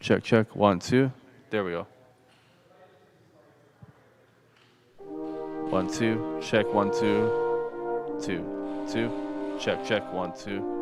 Check, check. 1, 2. There we go. 1, 2. Check. 1, 2. 2, 2. Check, check. 1, 2.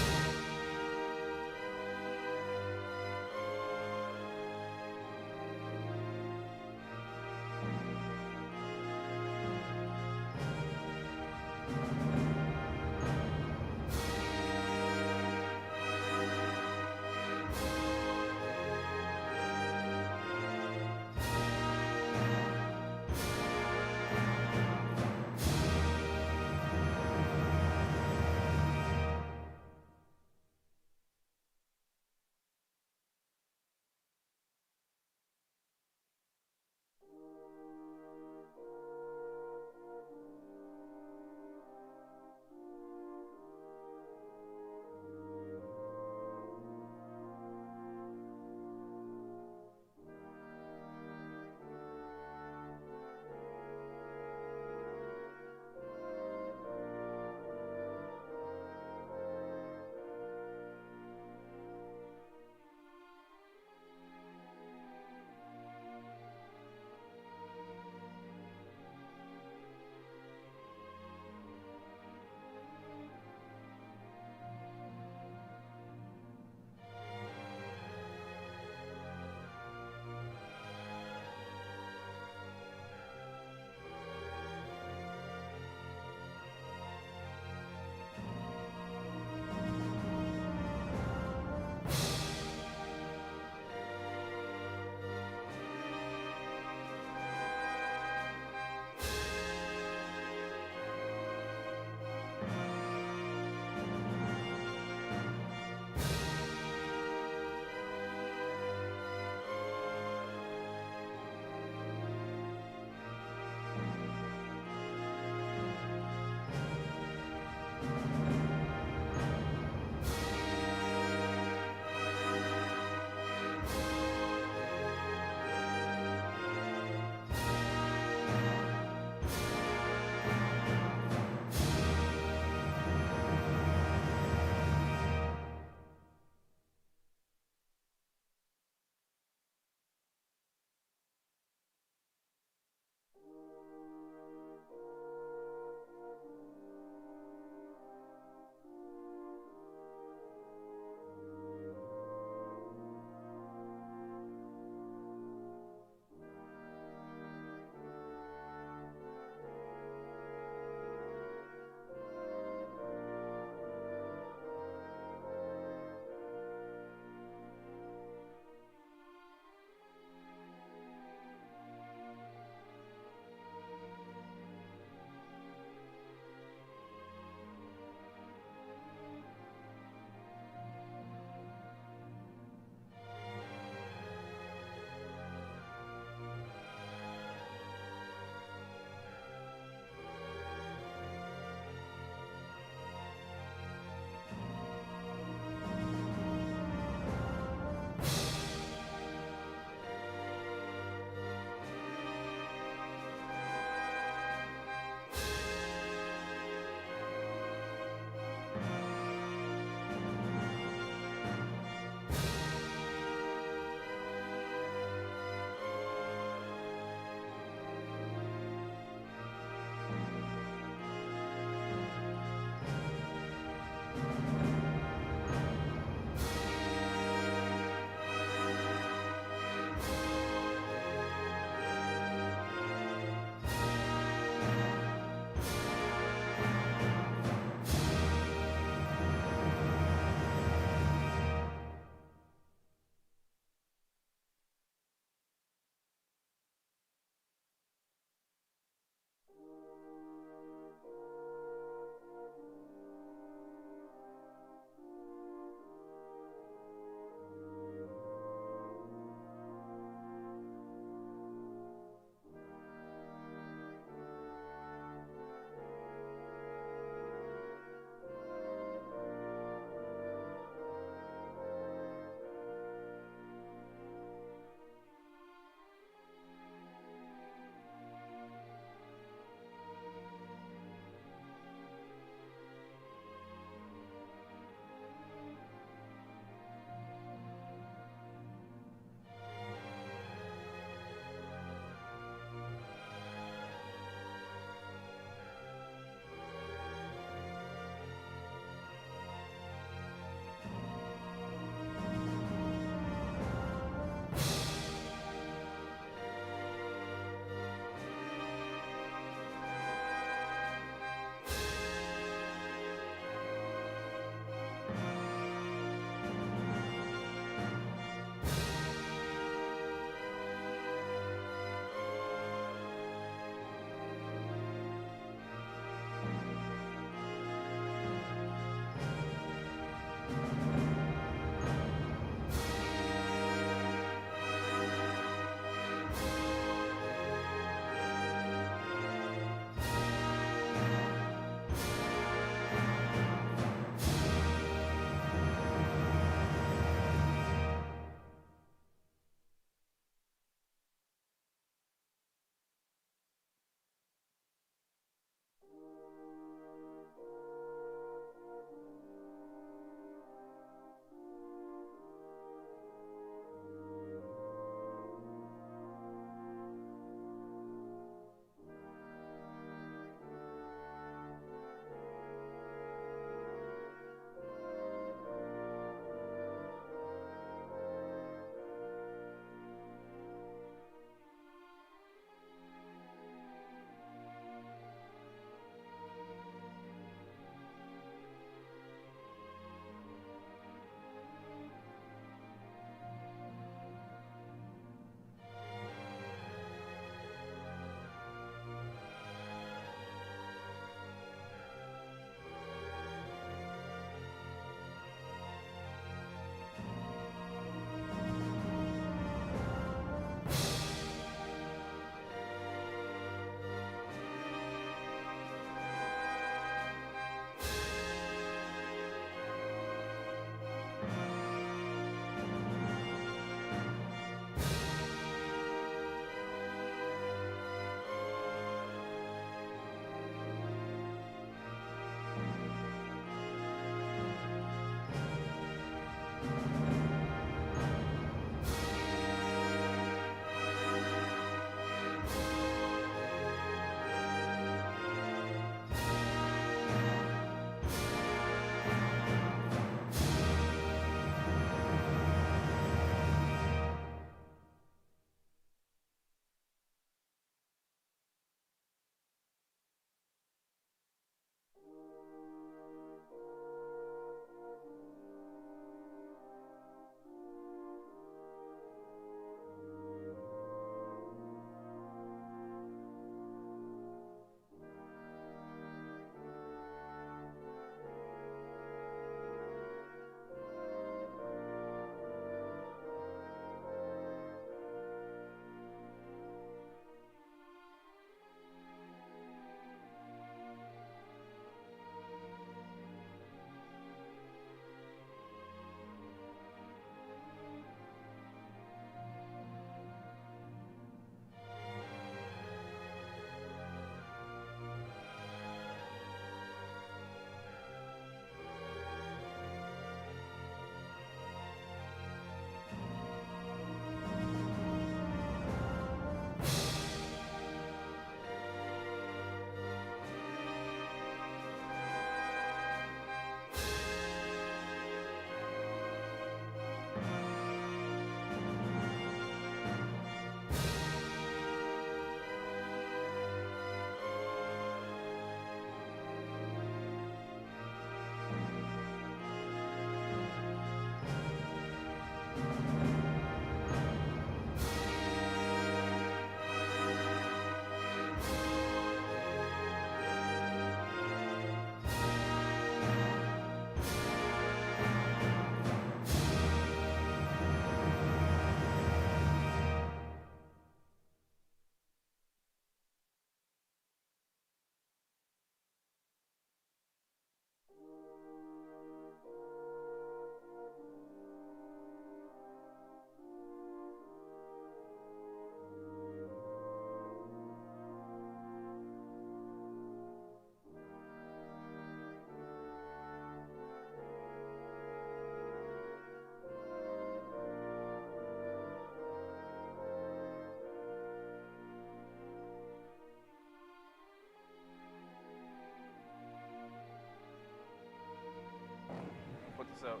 this out.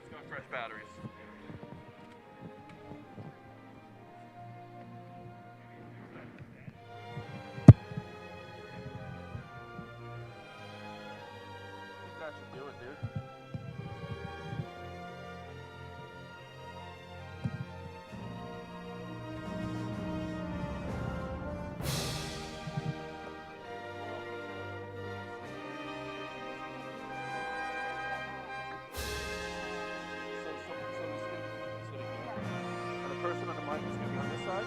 It's got fresh batteries. That should do it, dude. And the person on the mic is going to be on this side?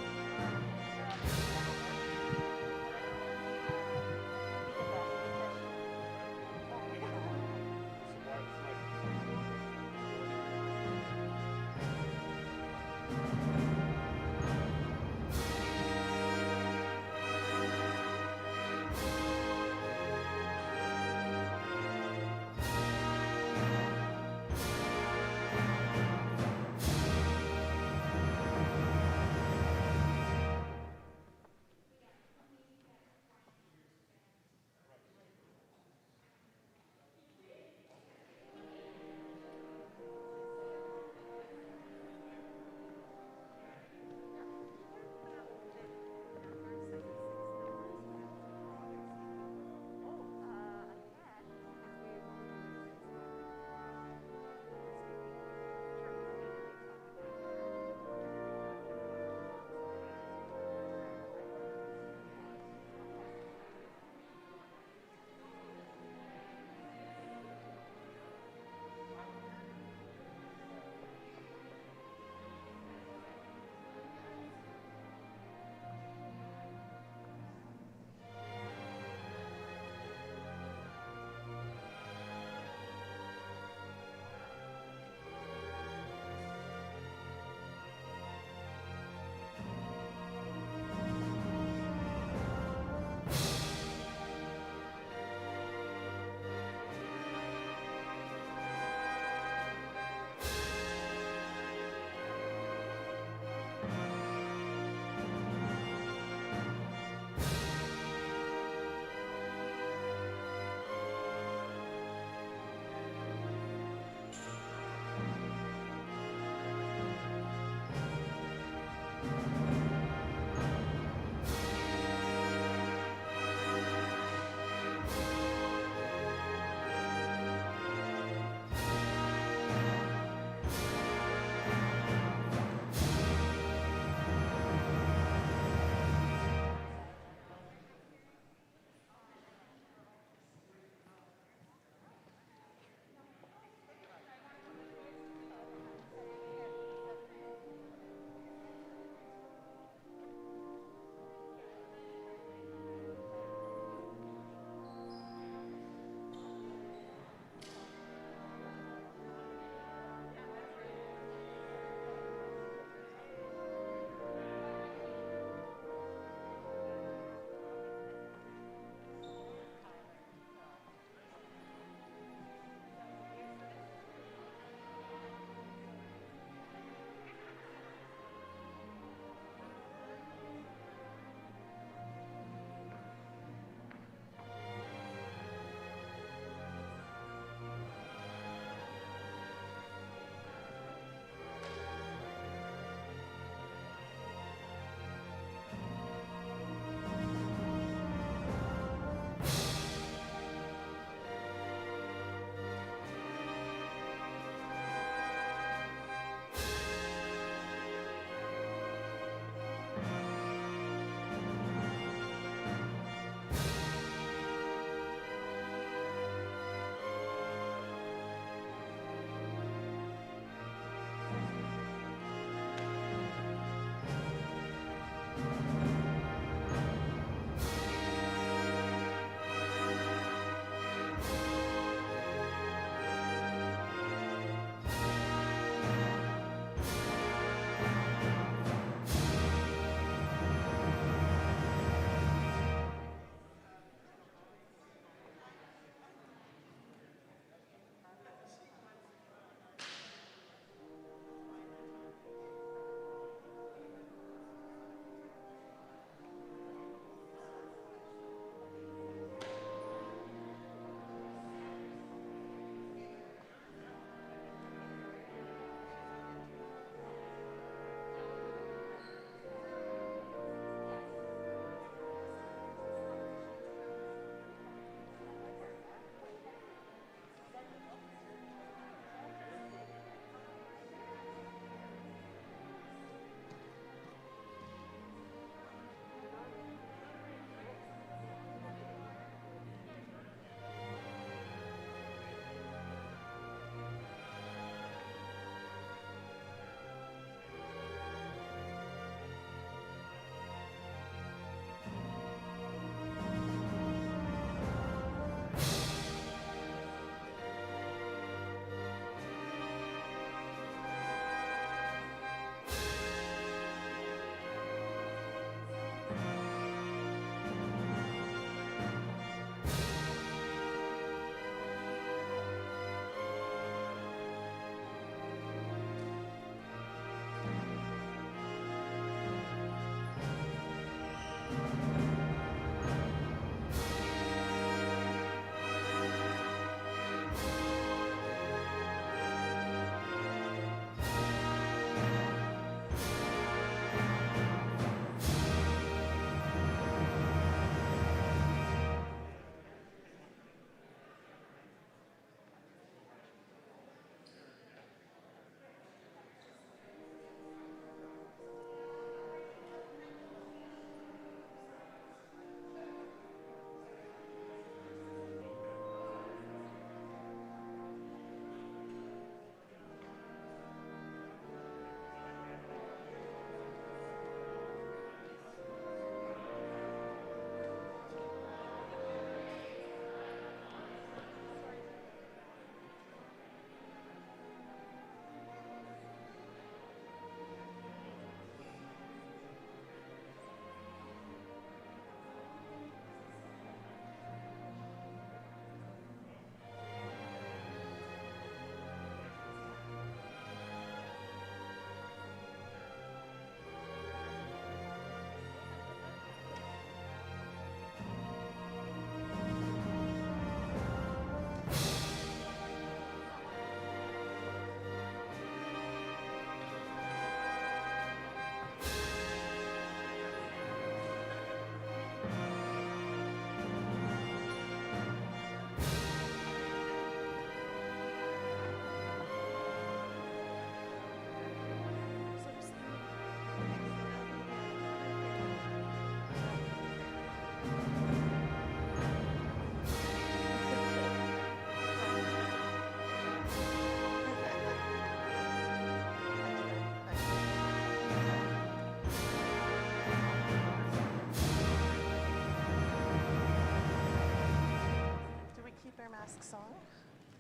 masks on?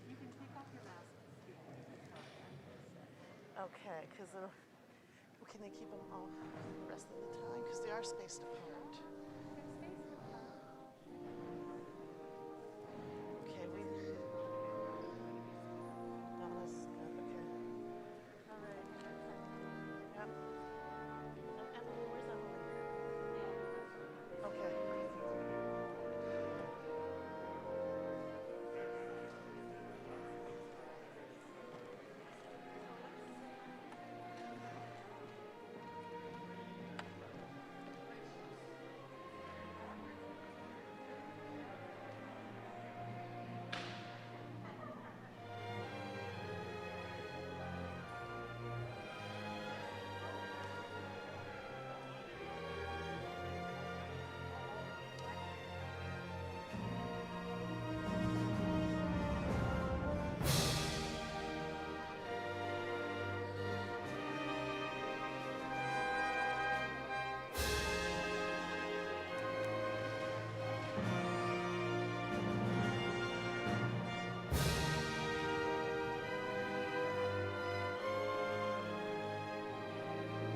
You can take off your mask. Okay, because can they keep them off the rest of the time? Because they are spaced apart. They're spaced apart. Okay, Donna's good, okay. All right. Yep. And Emily, where's Emily? Okay.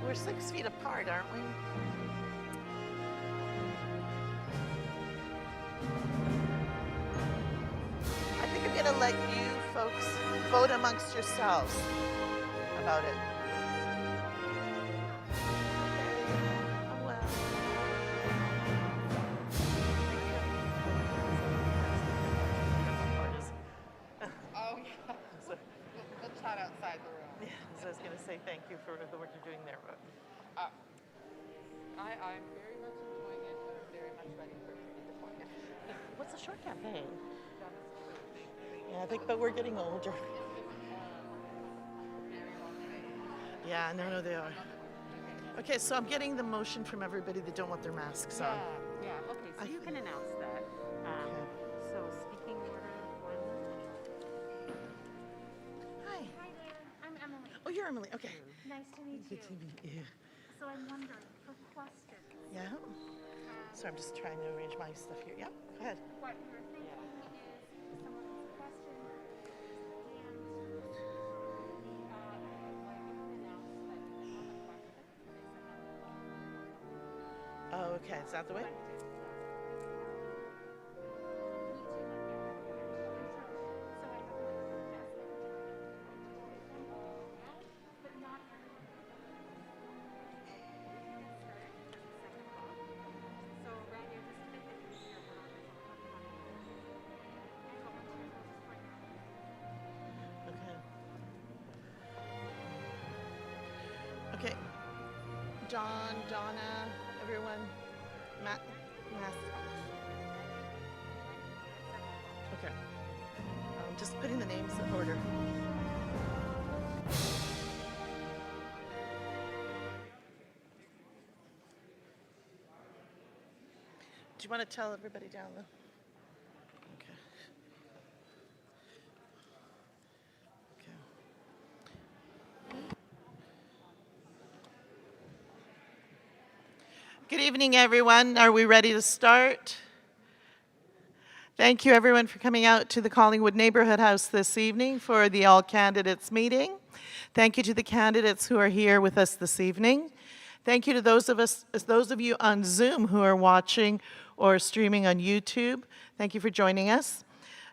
We're 6 feet apart, aren't we? I think I'm gonna let you folks vote amongst yourselves about it. Oh, well. Oh, yeah. We'll chat outside the room. Yeah, so I was gonna say thank you for the work you're doing there, but I'm very much enjoying it, and I'm very much ready for it to be deployed. what's a short campaign? Yeah, I think, but we're getting older. Yeah, no, they are. Okay, so I'm getting the motion from everybody that don't want their masks on. Yeah. Okay, so you can announce that. So speaking order one. Hi. Hi there, I'm Emily. Oh, you're Emily. Okay. Nice to meet you. Good to meet you. So I'm wondering, for questions, Yeah. So I'm just trying to arrange my stuff here. Yeah. Go ahead. what you're thinking is someone has a question and Oh, okay. Is that the way? so I have one desk but not so Randy, just to make it easier for Okay. Okay. John, Donna, everyone. Matt, mask. Okay. Just putting the names in order. Do you want to tell everybody down the? Okay. Okay. Good evening, everyone. Are we ready to start? Thank you, everyone, for coming out to the Collingwood Neighbourhood House this evening for the all candidates meeting. Thank you to the candidates who are here with us this evening. Thank you to those of you on Zoom who are watching or streaming on YouTube. Thank you for joining us.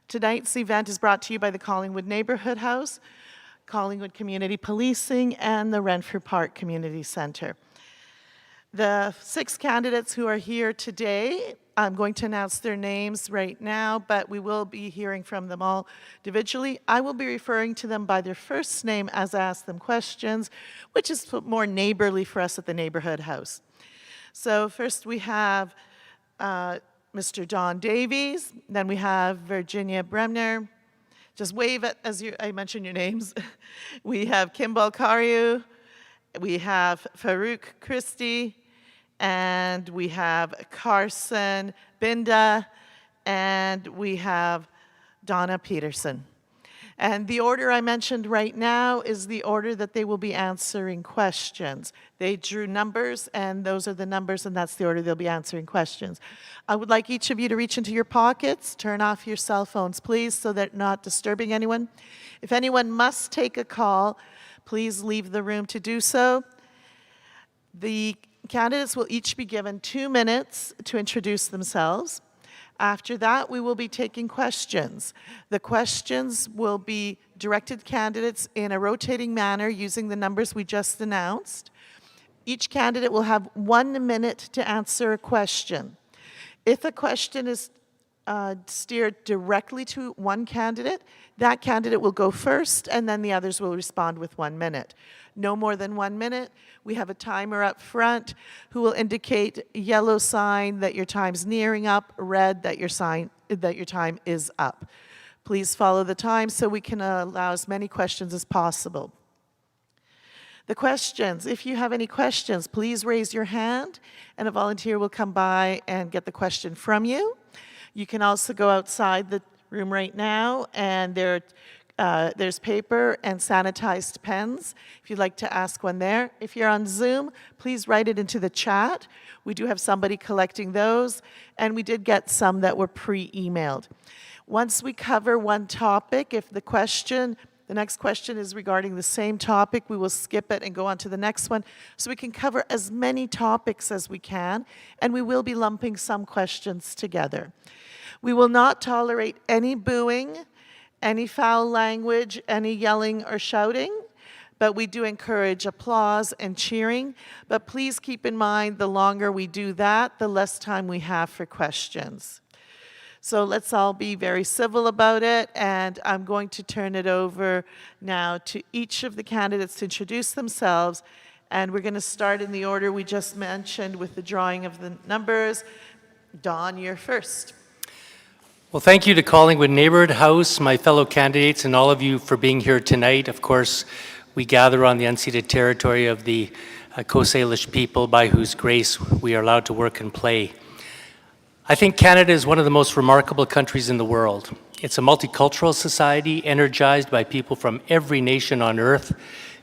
Tonight's event is brought to you by the Collingwood Neighbourhood House, Collingwood Community Policing, and the Renfrew Park Community Centre. The 6 candidates who are here today, I'm going to announce their names right now, but we will be hearing from them all individually. I will be referring to them by their first name as I ask them questions, which is more neighborly for us at the Neighbourhood House. So first we have Mr. Don Davies, then we have Virginia Bremner. Just wave it as I mention your names. We have Kimball Kariu, we have Farouk Christie, and we have Carson Binda, and we have Donna Peterson. And the order I mentioned right now is the order that they will be answering questions. They drew numbers, and those are the numbers, and that's the order they'll be answering questions. I would like each of you to reach into your pockets, turn off your cell phones, please, so that not disturbing anyone. If anyone must take a call, please leave the room to do so. The candidates will each be given 2 minutes to introduce themselves. After that, we will be taking questions. The questions will be directed candidates in a rotating manner using the numbers we just announced. Each candidate will have 1 minute to answer a question. If a question is steered directly to one candidate, that candidate will go first, and then the others will respond with 1 minute. No more than 1 minute. We have a timer up front who will indicate yellow sign that your time's nearing up, red that your time is up. Please follow the time so we can allow as many questions as possible. The questions, if you have any questions, please raise your hand and a volunteer will come by and get the question from you. You can also go outside the room right now, and there's paper and sanitized pens if you'd like to ask one there. If you're on Zoom, please write it into the chat. We do have somebody collecting those, and we did get some that were pre-emailed. Once we cover one topic, if the next question is regarding the same topic, we will skip it and go on to the next one so we can cover as many topics as we can, and we will be lumping some questions together. We will not tolerate any booing, any foul language, any yelling or shouting, but we do encourage applause and cheering. But please keep in mind, the longer we do that, the less time we have for questions. So let's all be very civil about it, and I'm going to turn it over now to each of the candidates to introduce themselves, and we're going to start in the order we just mentioned with the drawing of the numbers. Don, you're first. Well, thank you to Collingwood Neighbourhood House, my fellow candidates, and all of you for being here tonight. Of course, we gather on the unceded territory of the Coast Salish people, by whose grace we are allowed to work and play. I think Canada is one of the most remarkable countries in the world. It's a multicultural society energized by people from every nation on earth,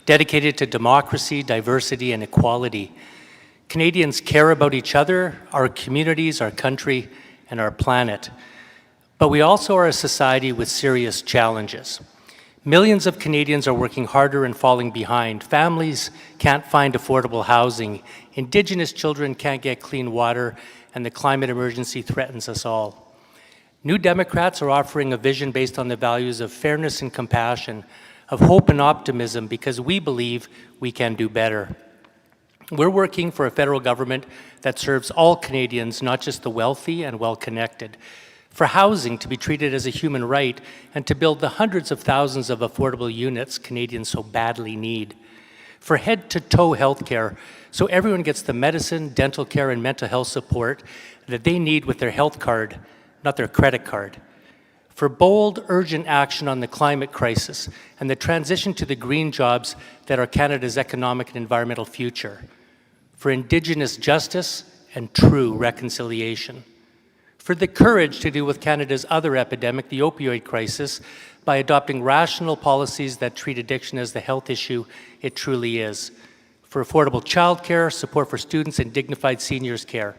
dedicated to democracy, diversity, and equality. Canadians care about each other, our communities, our country, and our planet. But we also are a society with serious challenges. Millions of Canadians are working harder and falling behind. Families can't find affordable housing. Indigenous children can't get clean water, and the climate emergency threatens us all. New Democrats are offering a vision based on the values of fairness and compassion, of hope and optimism, because we believe we can do better. We're working for a federal government that serves all Canadians, not just the wealthy and well-connected. For housing to be treated as a human right, and to build the hundreds of thousands of affordable units Canadians so badly need. For head-to-toe healthcare, so everyone gets the medicine, dental care, and mental health support that they need with their health card, not their credit card. For bold, urgent action on the climate crisis and the transition to the green jobs that are Canada's economic and environmental future. For Indigenous justice and true reconciliation. For the courage to deal with Canada's other epidemic, the opioid crisis, by adopting rational policies that treat addiction as the health issue it truly is. For affordable childcare, support for students, and dignified seniors care.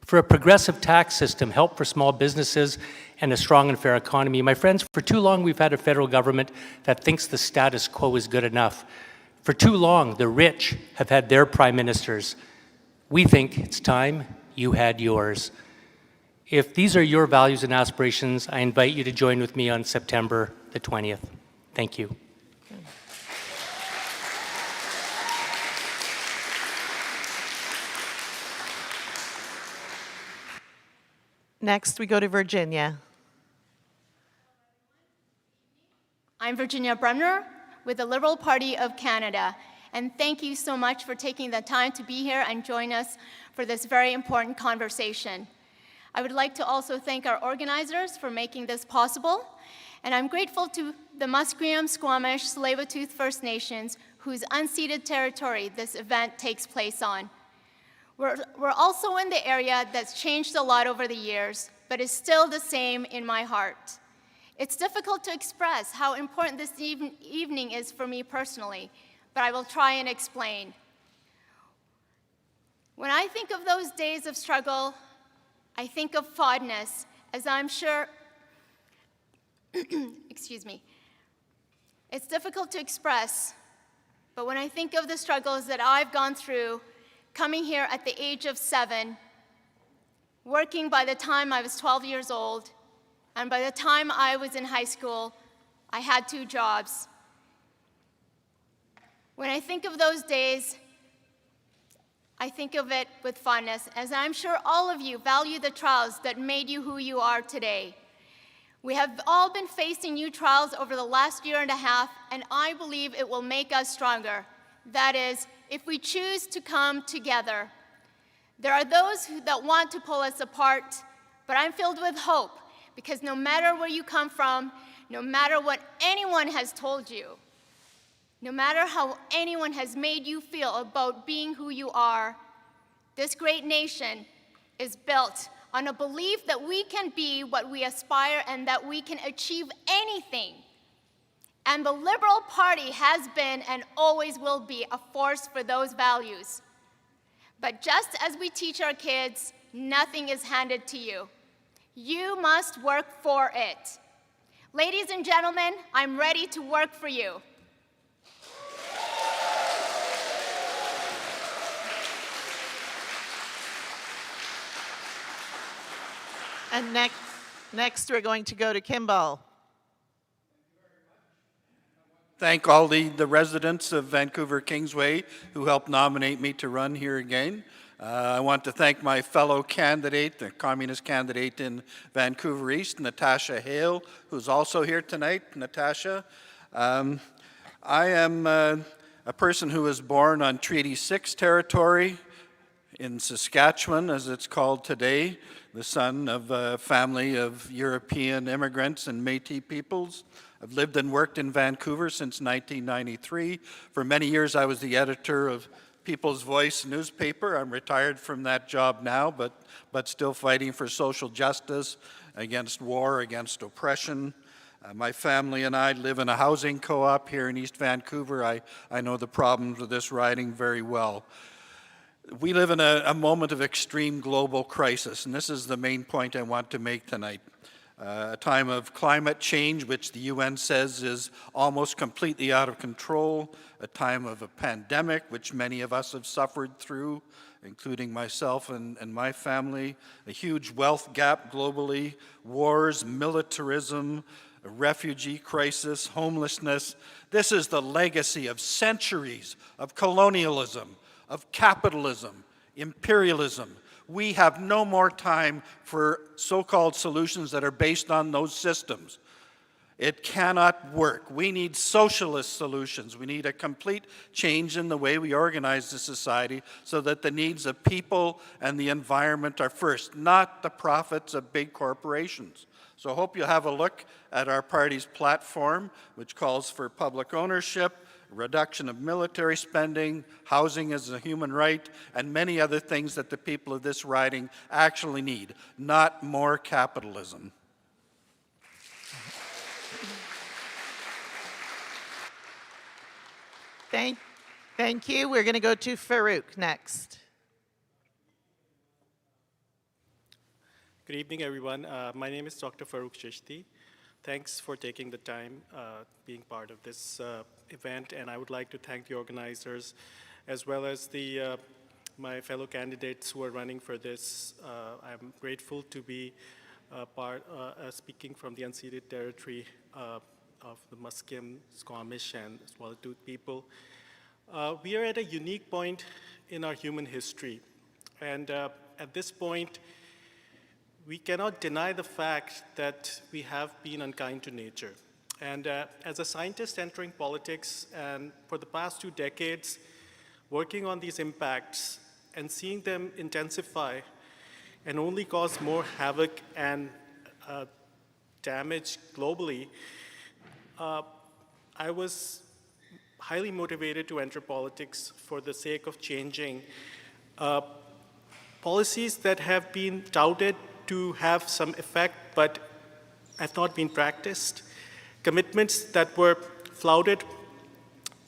For a progressive tax system, help for small businesses, and a strong and fair economy. My friends, for too long we've had a federal government that thinks the status quo is good enough. For too long, the rich have had their prime ministers. We think it's time you had yours. If these are your values and aspirations, I invite you to join with me on September the 20th. Thank you. Next, we go to Virginia. I'm Virginia Bremner with the Liberal Party of Canada, and thank you so much for taking the time to be here and join us for this very important conversation. I would like to also thank our organizers for making this possible, and I'm grateful to the Musqueam, Squamish, Tsleil-Waututh First Nations, whose unceded territory this event takes place on. We're also in the area that's changed a lot over the years, but is still the same in my heart. It's difficult to express how important this evening is for me personally, but I will try and explain. When I think of those days of struggle, I think of fondness, as I'm sure, excuse me, it's difficult to express, but when I think of the struggles that I've gone through, coming here at the age of 7, working by the time I was 12 years old, and by the time I was in high school, I had 2 jobs. When I think of those days, I think of it with fondness, as I'm sure all of you value the trials that made you who you are today. We have all been facing new trials over the last year and a half, and I believe it will make us stronger. That is, if we choose to come together. There are those that want to pull us apart, but I'm filled with hope, because no matter where you come from, no matter what anyone has told you, no matter how anyone has made you feel about being who you are, this great nation is built on a belief that we can be what we aspire and that we can achieve anything. And the Liberal Party has been and always will be a force for those values. But just as we teach our kids, nothing is handed to you. You must work for it. Ladies and gentlemen, I'm ready to work for you. And next we're going to go to Kimball. Thank all the residents of Vancouver Kingsway who helped nominate me to run here again. I want to thank my fellow candidate, the Communist candidate in Vancouver East, Natasha Hale, who's also here tonight. Natasha, I am a person who was born on Treaty 6 territory in Saskatchewan, as it's called today, the son of a family of European immigrants and Métis peoples. I've lived and worked in Vancouver since 1993. For many years, I was the editor of People's Voice newspaper. I'm retired from that job now, but still fighting for social justice, against war, against oppression. My family and I live in a housing co-op here in East Vancouver. I know the problems with this riding very well. We live in a moment of extreme global crisis, and this is the main point I want to make tonight. A time of climate change, which the UN says is almost completely out of control, a time of a pandemic, which many of us have suffered through, including myself and my family, a huge wealth gap globally, wars, militarism, a refugee crisis, homelessness. This is the legacy of centuries of colonialism, of capitalism, imperialism. We have no more time for so-called solutions that are based on those systems. It cannot work. We need socialist solutions. We need a complete change in the way we organize the society so that the needs of people and the environment are first, not the profits of big corporations. So I hope you'll have a look at our party's platform, which calls for public ownership, reduction of military spending, housing as a human right, and many other things that the people of this riding actually need, not more capitalism. Thank you. We're going to go to Farouk next. Good evening, everyone. My name is Dr. Farouk Chishti. Thanks for taking the time being part of this event, and I would like to thank the organizers as well as my fellow candidates who are running for this. I'm grateful to be speaking from the unceded territory of the Musqueam, Squamish, and Swallowtooth people. We are at a unique point in our human history, and at this point, we cannot deny the fact that we have been unkind to nature. And as a scientist entering politics, and for the past 2 decades, working on these impacts and seeing them intensify and only cause more havoc and damage globally, I was highly motivated to enter politics for the sake of changing policies that have been touted to have some effect, but have not been practiced, commitments that were flouted,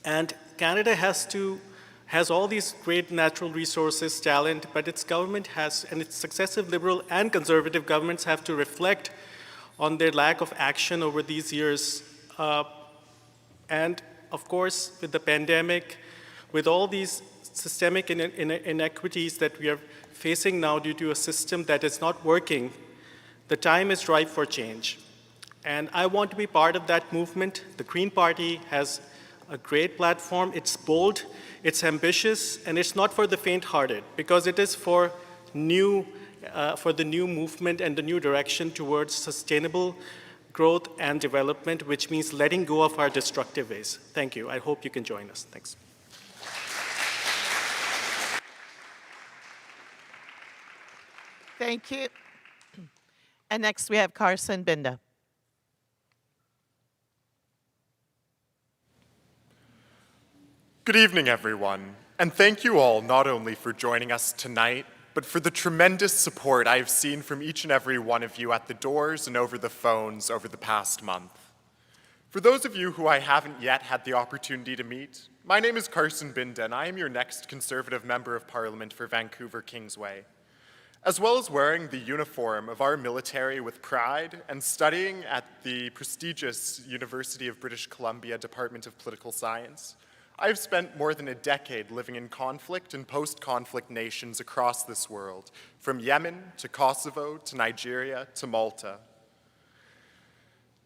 and Canada has all these great natural resources, talent, but its government has, and its successive liberal and conservative governments have to reflect on their lack of action over these years. And of course, with the pandemic, with all these systemic inequities that we are facing now due to a system that is not working, the time is ripe for change. And I want to be part of that movement. The Green Party has a great platform. It's bold, it's ambitious, and it's not for the faint-hearted, because it is for the new movement and the new direction towards sustainable growth and development, which means letting go of our destructive ways. Thank you. I hope you can join us. Thanks. Thank you. And next we have Carson Binda. Good evening, everyone, and thank you all not only for joining us tonight, but for the tremendous support I have seen from each and every one of you at the doors and over the phones over the past month. For those of you who I haven't yet had the opportunity to meet, my name is Carson Binda, and I am your next Conservative Member of Parliament for Vancouver Kingsway. As well as wearing the uniform of our military with pride and studying at the prestigious University of British Columbia Department of Political Science, I've spent more than a decade living in conflict and post-conflict nations across this world, from Yemen to Kosovo to Nigeria to Malta.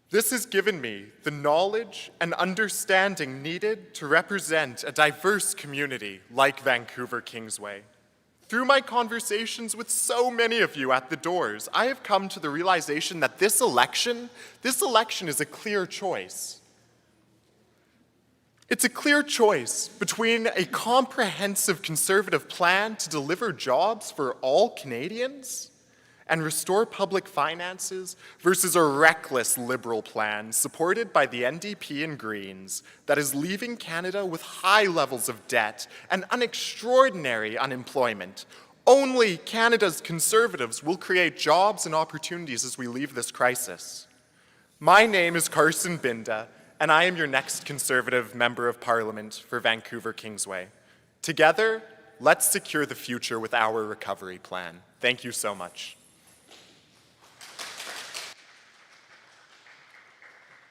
This has given me the knowledge and understanding needed to represent a diverse community like Vancouver Kingsway. Through my conversations with so many of you at the doors, I have come to the realization that this election is a clear choice. It's a clear choice between a comprehensive Conservative plan to deliver jobs for all Canadians and restore public finances versus a reckless Liberal plan supported by the NDP and Greens that is leaving Canada with high levels of debt and an extraordinary unemployment. Only Canada's Conservatives will create jobs and opportunities as we leave this crisis. My name is Carson Binda, and I am your next Conservative Member of Parliament for Vancouver Kingsway. Together, let's secure the future with our recovery plan. Thank you so much.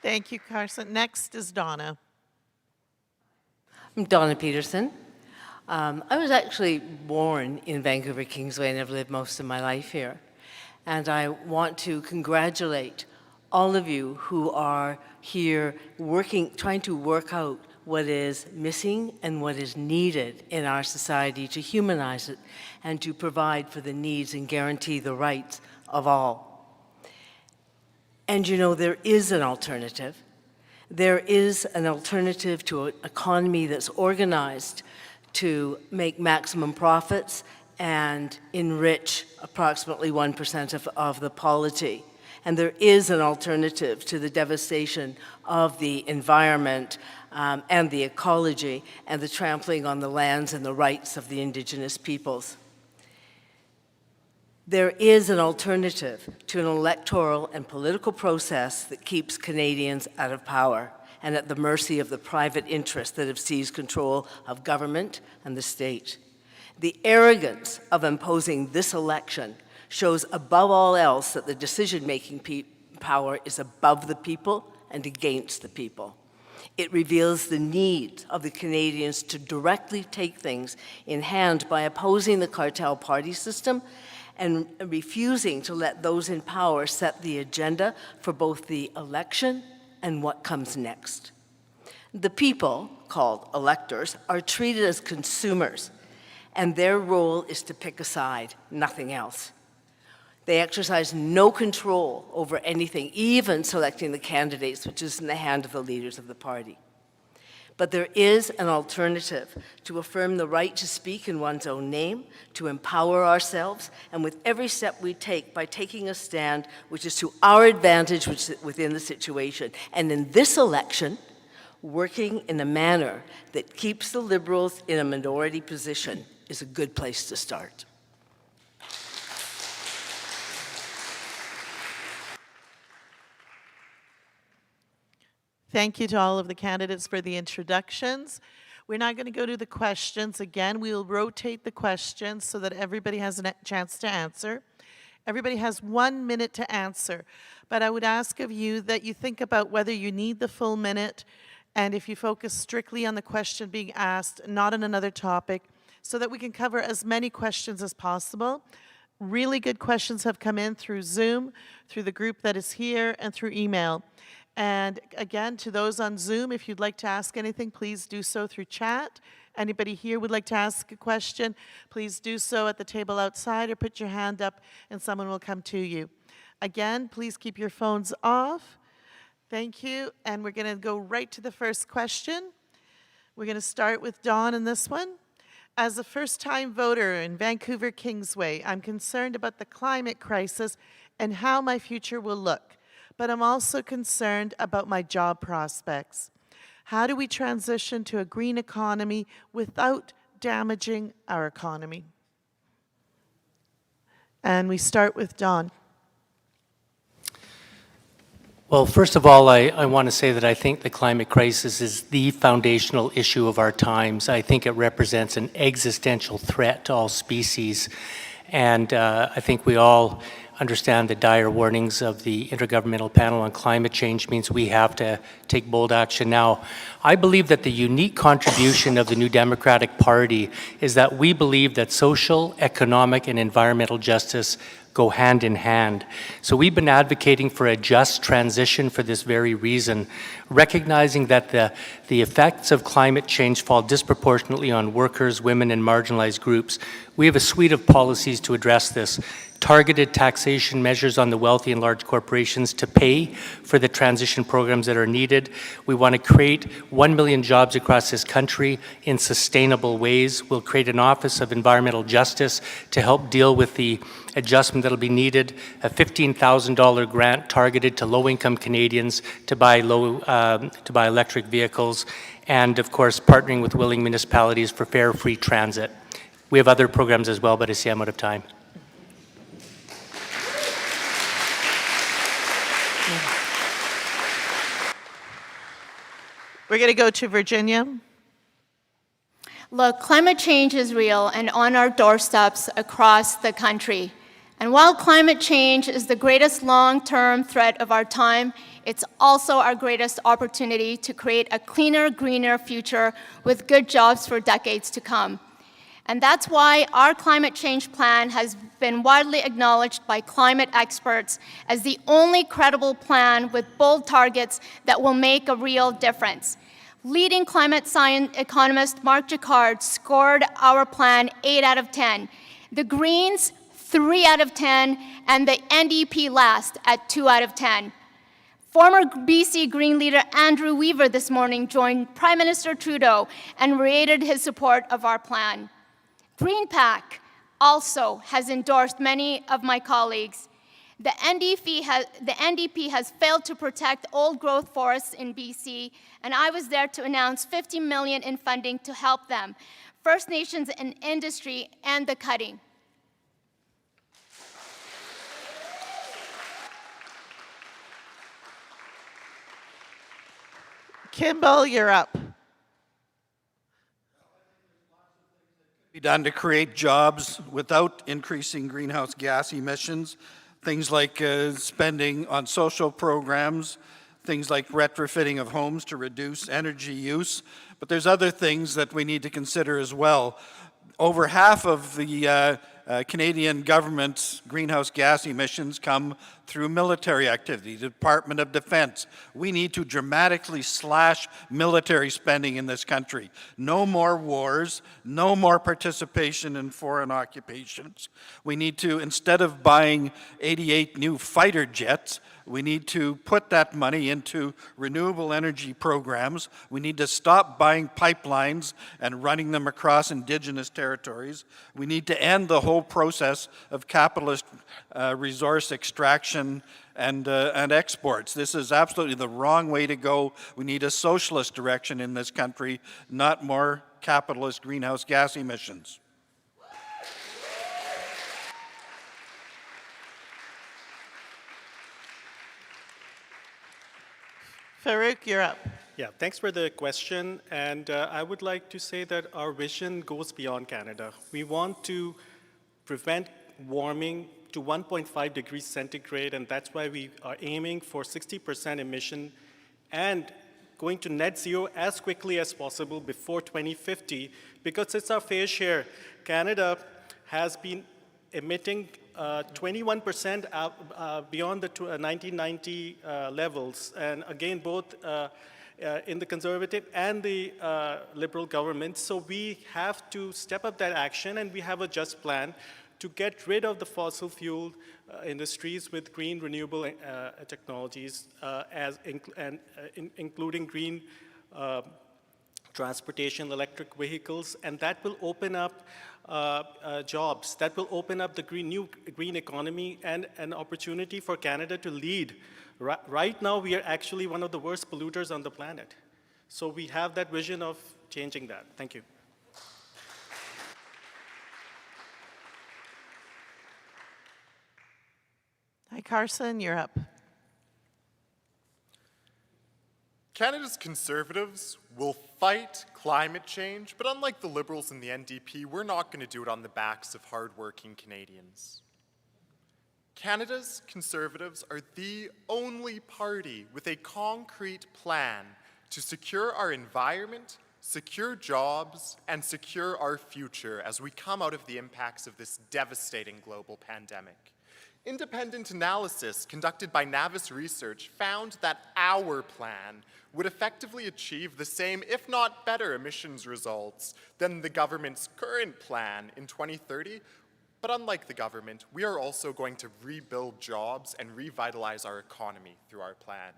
Thank you, Carson. Next is Donna. I'm Donna Peterson. I was actually born in Vancouver Kingsway and I've lived most of my life here. And I want to congratulate all of you who are here trying to work out what is missing and what is needed in our society to humanize it and to provide for the needs and guarantee the rights of all. And you know, there is an alternative. There is an alternative to an economy that's organized to make maximum profits and enrich approximately 1% of the polity. And there is an alternative to the devastation of the environment and the ecology and the trampling on the lands and the rights of the Indigenous peoples. There is an alternative to an electoral and political process that keeps Canadians out of power and at the mercy of the private interests that have seized control of government and the state. The arrogance of imposing this election shows above all else that the decision-making power is above the people and against the people. It reveals the need of the Canadians to directly take things in hand by opposing the cartel party system and refusing to let those in power set the agenda for both the election and what comes next. The people, called electors, are treated as consumers, and their role is to pick a side, nothing else. They exercise no control over anything, even selecting the candidates, which is in the hand of the leaders of the party. But there is an alternative to affirm the right to speak in one's own name, to empower ourselves, and with every step we take by taking a stand which is to our advantage within the situation. And in this election, working in a manner that keeps the Liberals in a minority position is a good place to start. Thank you to all of the candidates for the introductions. We're not going to go to the questions. Again, we will rotate the questions so that everybody has a chance to answer. Everybody has 1 minute to answer, but I would ask of you that you think about whether you need the full minute, and if you focus strictly on the question being asked, not on another topic, so that we can cover as many questions as possible. Really good questions have come in through Zoom, through the group that is here, and through email. And again, to those on Zoom, if you'd like to ask anything, please do so through chat. Anybody here would like to ask a question, please do so at the table outside or put your hand up and someone will come to you. Again, please keep your phones off. Thank you. And we're going to go right to the first question. We're going to start with Dawn in this one. As a first-time voter in Vancouver Kingsway, I'm concerned about the climate crisis and how my future will look. But I'm also concerned about my job prospects. How do we transition to a green economy without damaging our economy? And we start with Don. Well, first of all, I want to say that I think the climate crisis is the foundational issue of our times. I think it represents an existential threat to all species. And I think we all understand the dire warnings of the Intergovernmental Panel on Climate Change means we have to take bold action now. I believe that the unique contribution of the New Democratic Party is that we believe that social, economic, and environmental justice go hand in hand. So we've been advocating for a just transition for this very reason, recognizing that the effects of climate change fall disproportionately on workers, women, and marginalized groups. We have a suite of policies to address this. Targeted taxation measures on the wealthy and large corporations to pay for the transition programs that are needed. We want to create 1 million jobs across this country in sustainable ways. We'll create an Office of Environmental Justice to help deal with the adjustment that will be needed, a $15,000 grant targeted to low-income Canadians to buy electric vehicles, and of course partnering with willing municipalities for fare free transit. We have other programs as well, but I see I'm out of time. We're going to go to Virginia. Look, climate change is real and on our doorsteps across the country. And while climate change is the greatest long-term threat of our time, it's also our greatest opportunity to create a cleaner, greener future with good jobs for decades to come. And that's why our climate change plan has been widely acknowledged by climate experts as the only credible plan with bold targets that will make a real difference. Leading climate science economist Mark Jacquard scored our plan 8 out of 10. The Greens, 3 out of 10, and the NDP last at 2 out of 10. Former BC Green leader Andrew Weaver this morning joined Prime Minister Trudeau and reiterated his support of our plan. GreenPAC also has endorsed many of my colleagues. The NDP has failed to protect old growth forests in BC, and I was there to announce $50 million in funding to help them, First Nations and industry, and the cutting. Kimball, you're up. Be done to create jobs without increasing greenhouse gas emissions. Things like spending on social programs, things like retrofitting of homes to reduce energy use. But there's other things that we need to consider as well. Over half of the Canadian government's greenhouse gas emissions come through military activity, the Department of Defense. We need to dramatically slash military spending in this country. No more wars, no more participation in foreign occupations. We need to, instead of buying 88 new fighter jets, we need to put that money into renewable energy programs. We need to stop buying pipelines and running them across Indigenous territories. We need to end the whole process of capitalist resource extraction and exports. This is absolutely the wrong way to go. We need a socialist direction in this country, not more capitalist greenhouse gas emissions. Farouk, you're up. Yeah, thanks for the question. And I would like to say that our vision goes beyond Canada. We want to prevent warming to 1.5 degrees centigrade, and that's why we are aiming for 60% emission and going to net zero as quickly as possible before 2050, because it's our fair share. Canada has been emitting 21% beyond the 1990 levels, and again, both in the Conservative and the Liberal government. So we have to step up that action, and we have a just plan to get rid of the fossil fuel industries with green renewable technologies, including green transportation, electric vehicles, and that will open up jobs. That will open up the new green economy and an opportunity for Canada to lead. Right now, we are actually one of the worst polluters on the planet. So we have that vision of changing that. Thank you. Hi, Carson, you're up. Canada's Conservatives will fight climate change, but unlike the Liberals and the NDP, we're not going to do it on the backs of hardworking Canadians. Canada's Conservatives are the only party with a concrete plan to secure our environment, secure jobs, and secure our future as we come out of the impacts of this devastating global pandemic. Independent analysis conducted by Navis Research found that our plan would effectively achieve the same, if not better, emissions results than the government's current plan in 2030. But unlike the government, we are also going to rebuild jobs and revitalize our economy through our plan.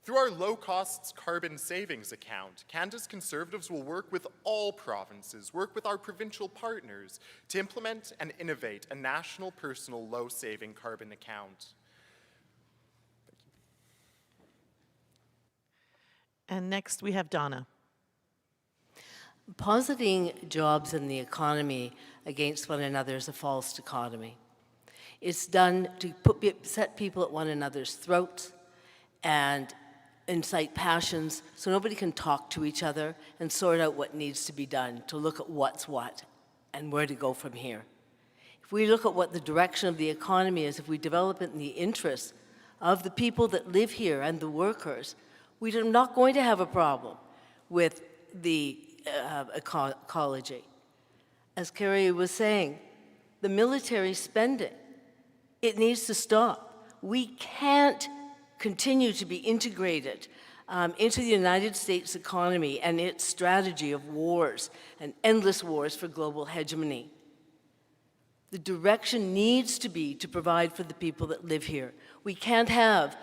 Through our low-cost carbon savings account, Canada's Conservatives will work with all provinces, work with our provincial partners to implement and innovate a national personal low-saving carbon account. And next we have Donna. Positing jobs in the economy against one another is a false dichotomy. It's done to set people at one another's throats and incite passions so nobody can talk to each other and sort out what needs to be done, to look at what's what and where to go from here. If we look at what the direction of the economy is, if we develop it in the interests of the people that live here and the workers, we are not going to have a problem with the ecology. As Carrie was saying, the military spending, it needs to stop. We can't continue to be integrated into the United States economy and its strategy of wars and endless wars for global hegemony. The direction needs to be to provide for the people that live here. We can't have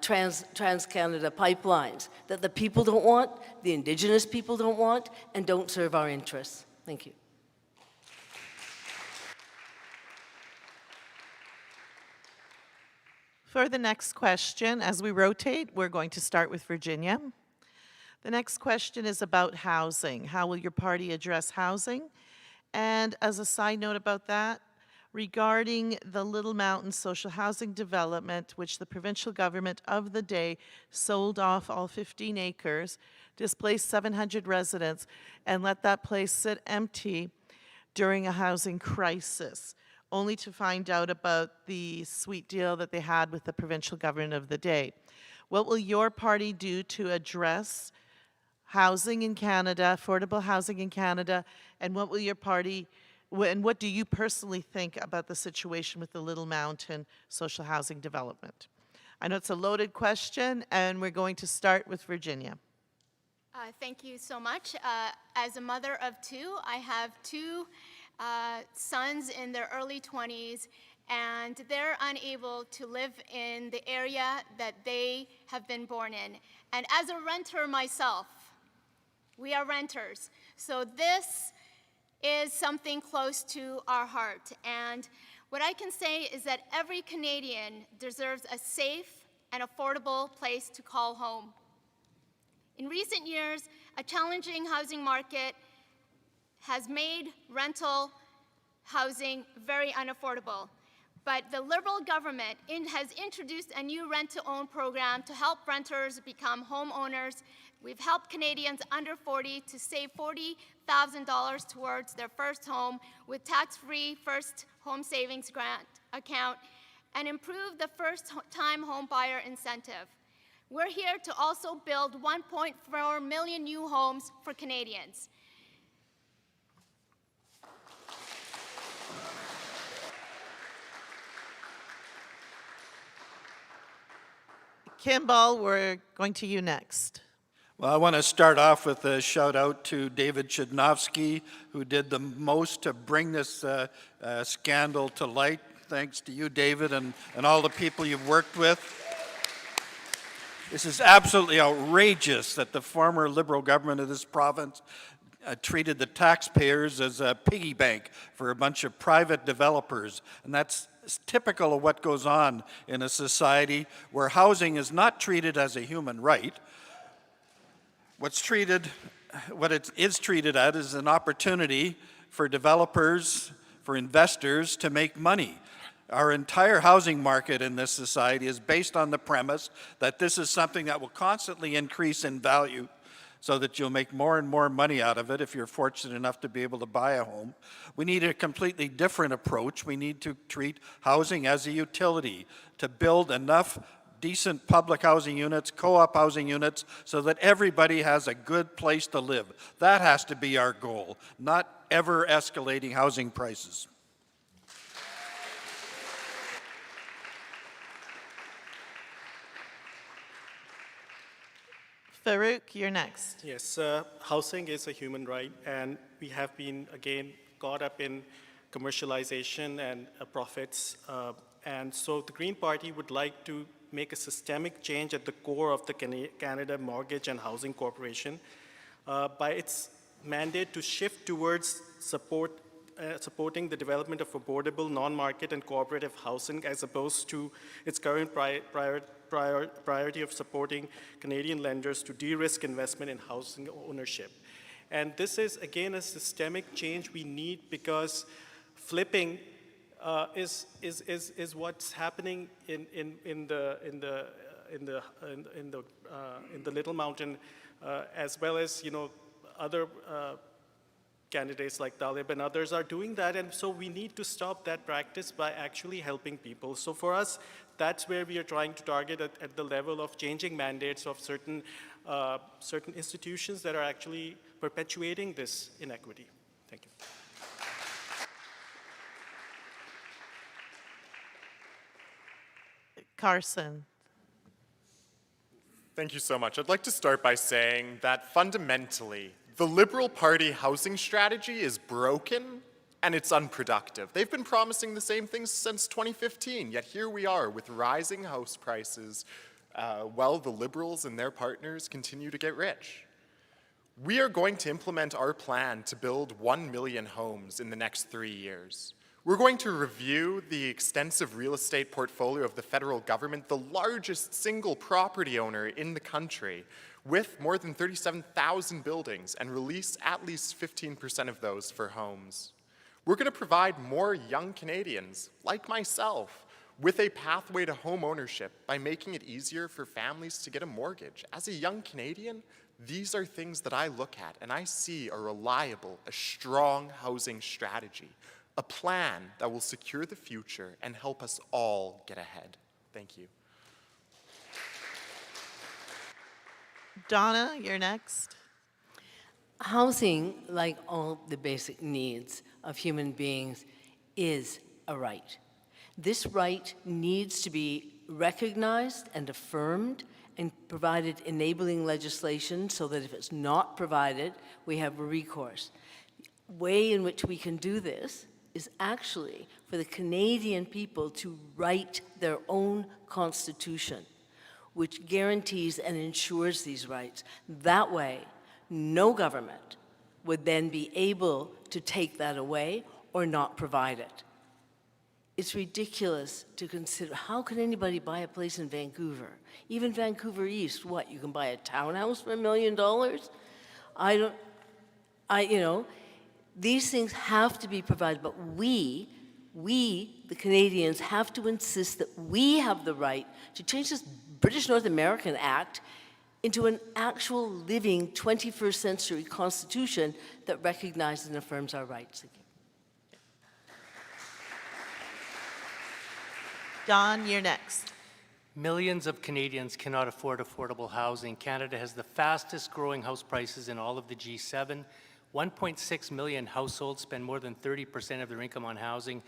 Trans-Canada pipelines that the people don't want, the Indigenous people don't want, and don't serve our interests. Thank you. For the next question, as we rotate, we're going to start with Virginia. The next question is about housing. How will your party address housing? And as a side note about that, regarding the Little Mountain social housing development, which the provincial government of the day sold off all 15 acres, displaced 700 residents, and let that place sit empty during a housing crisis, only to find out about the sweet deal that they had with the provincial government of the day. What will your party do to address housing in Canada, affordable housing in Canada, and what will your party, and what do you personally think about the situation with the Little Mountain social housing development? I know it's a loaded question, and we're going to start with Virginia. Thank you so much. As a mother of two, I have two sons in their early 20s, and they're unable to live in the area that they have been born in. And as a renter myself, we are renters, so this is something close to our heart. And what I can say is that every Canadian deserves a safe and affordable place to call home. In recent years, a challenging housing market has made rental housing very unaffordable. But the Liberal government has introduced a new rent-to-own program to help renters become homeowners. We've helped Canadians under 40 to save $40,000 towards their first home with tax-free first home savings grant account and improve the first-time home buyer incentive. We're here to also build 1.4 million new homes for Canadians. Kimball, we're going to you next. Well, I want to start off with a shout out to David Chudnovsky, who did the most to bring this scandal to light. Thanks to you, David, and all the people you've worked with. This is absolutely outrageous that the former Liberal government of this province treated the taxpayers as a piggy bank for a bunch of private developers. And that's typical of what goes on in a society where housing is not treated as a human right. What it is treated as an opportunity for developers, for investors to make money. Our entire housing market in this society is based on the premise that this is something that will constantly increase in value so that you'll make more and more money out of it if you're fortunate enough to be able to buy a home. We need a completely different approach. We need to treat housing as a utility, to build enough decent public housing units, co-op housing units, so that everybody has a good place to live. That has to be our goal, not ever escalating housing prices. Farouk, you're next. Yes, housing is a human right, and we have been, again, caught up in commercialization and profits. And so the Green Party would like to make a systemic change at the core of the Canada Mortgage and Housing Corporation by its mandate to shift towards supporting the development of affordable, non-market and cooperative housing as opposed to its current priority of supporting Canadian lenders to de-risk investment in housing ownership. And this is, again, a systemic change we need because flipping is what's happening in the Little Mountain, as well as other candidates like Talib and others are doing that, and so we need to stop that practice by actually helping people. So for us, that's where we are trying to target at the level of changing mandates of certain institutions that are actually perpetuating this inequity. Thank you. Carson. Thank you so much. I'd like to start by saying that fundamentally, the Liberal Party housing strategy is broken and it's unproductive. They've been promising the same things since 2015, yet here we are with rising house prices while the Liberals and their partners continue to get rich. We are going to implement our plan to build 1 million homes in the next 3 years. We're going to review the extensive real estate portfolio of the federal government, the largest single property owner in the country, with more than 37,000 buildings, and release at least 15% of those for homes. We're going to provide more young Canadians, like myself, with a pathway to home ownership by making it easier for families to get a mortgage. As a young Canadian, these are things that I look at and I see a reliable, a strong housing strategy, a plan that will secure the future and help us all get ahead. Thank you. Donna, you're next. Housing, like all the basic needs of human beings, is a right. This right needs to be recognized and affirmed and provided enabling legislation so that if it's not provided, we have recourse. The way in which we can do this is actually for the Canadian people to write their own constitution, which guarantees and ensures these rights. That way, no government would then be able to take that away or not provide it. It's ridiculous to consider, how can anybody buy a place in Vancouver? Even Vancouver East, what, you can buy a townhouse for $1 million? These things have to be provided, but we We, the Canadians, have to insist that we have the right to change this British North American Act into an actual living 21st century constitution that recognizes and affirms our rights. Don, you're next. Millions of Canadians cannot afford affordable housing. Canada has the fastest growing house prices in all of the G7. 1.6 million households spend more than 30% of their income on housing,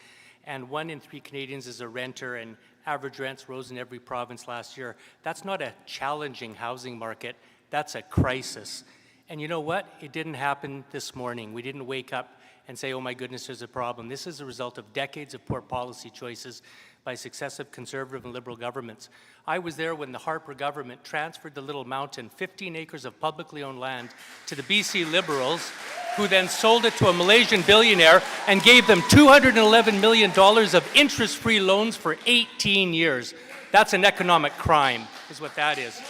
and 1 in 3 Canadians is a renter, and average rents rose in every province last year. That's not a challenging housing market, that's a crisis. And you know what? It didn't happen this morning. We didn't wake up and say, oh my goodness, there's a problem. This is a result of decades of poor policy choices by successive Conservative and Liberal governments. I was there when the Harper government transferred the Little Mountain, 15 acres of publicly owned land, to the BC Liberals, who then sold it to a Malaysian billionaire and gave them $211 million of interest-free loans for 18 years. That's an economic crime, is what that is.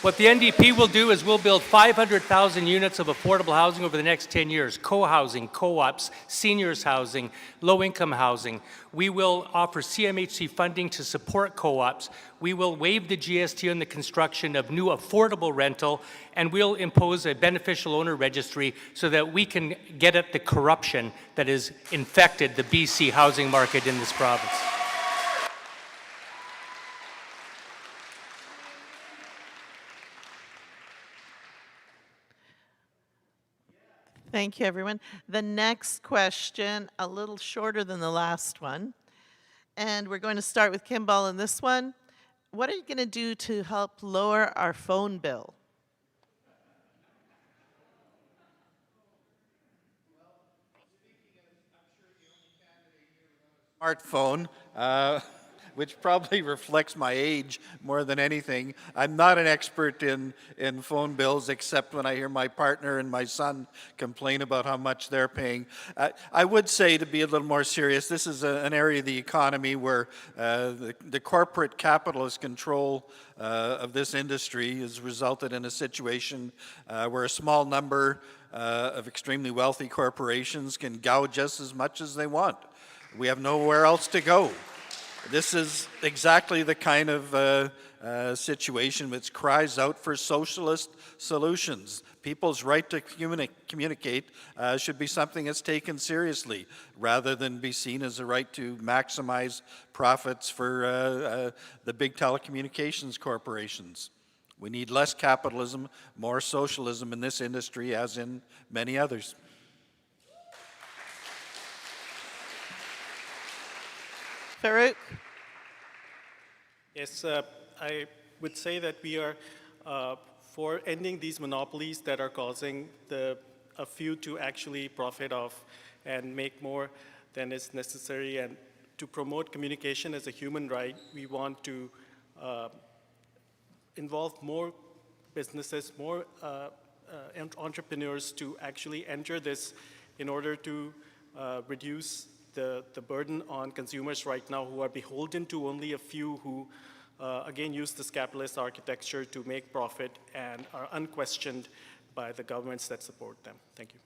What the NDP will do is we'll build 500,000 units of affordable housing over the next 10 years, co-housing, co-ops, seniors housing, low-income housing. We will offer CMHC funding to support co-ops. We will waive the GST on the construction of new affordable rental, and we'll impose a beneficial owner registry so that we can get at the corruption that has infected the BC housing market in this province. Thank you, everyone. The next question, a little shorter than the last one. And we're going to start with Kimball in this one. What are you going to do to help lower our phone bill? Smartphone, which probably reflects my age more than anything. I'm not an expert in phone bills, except when I hear my partner and my son complain about how much they're paying. I would say, to be a little more serious, this is an area of the economy where the corporate capitalist control of this industry has resulted in a situation where a small number of extremely wealthy corporations can gouge us as much as they want. We have nowhere else to go. This is exactly the kind of situation which cries out for socialist solutions. People's right to communicate should be something that's taken seriously, rather than be seen as a right to maximize profits for the big telecommunications corporations. We need less capitalism, more socialism in this industry, as in many others. Farouk? Yes, I would say that we are for ending these monopolies that are causing a few to actually profit off and make more than is necessary, and to promote communication as a human right. We want to involve more businesses, more entrepreneurs to actually enter this in order to reduce the burden on consumers right now, who are beholden to only a few who, again, use this capitalist architecture to make profit and are unquestioned by the governments that support them. Thank you.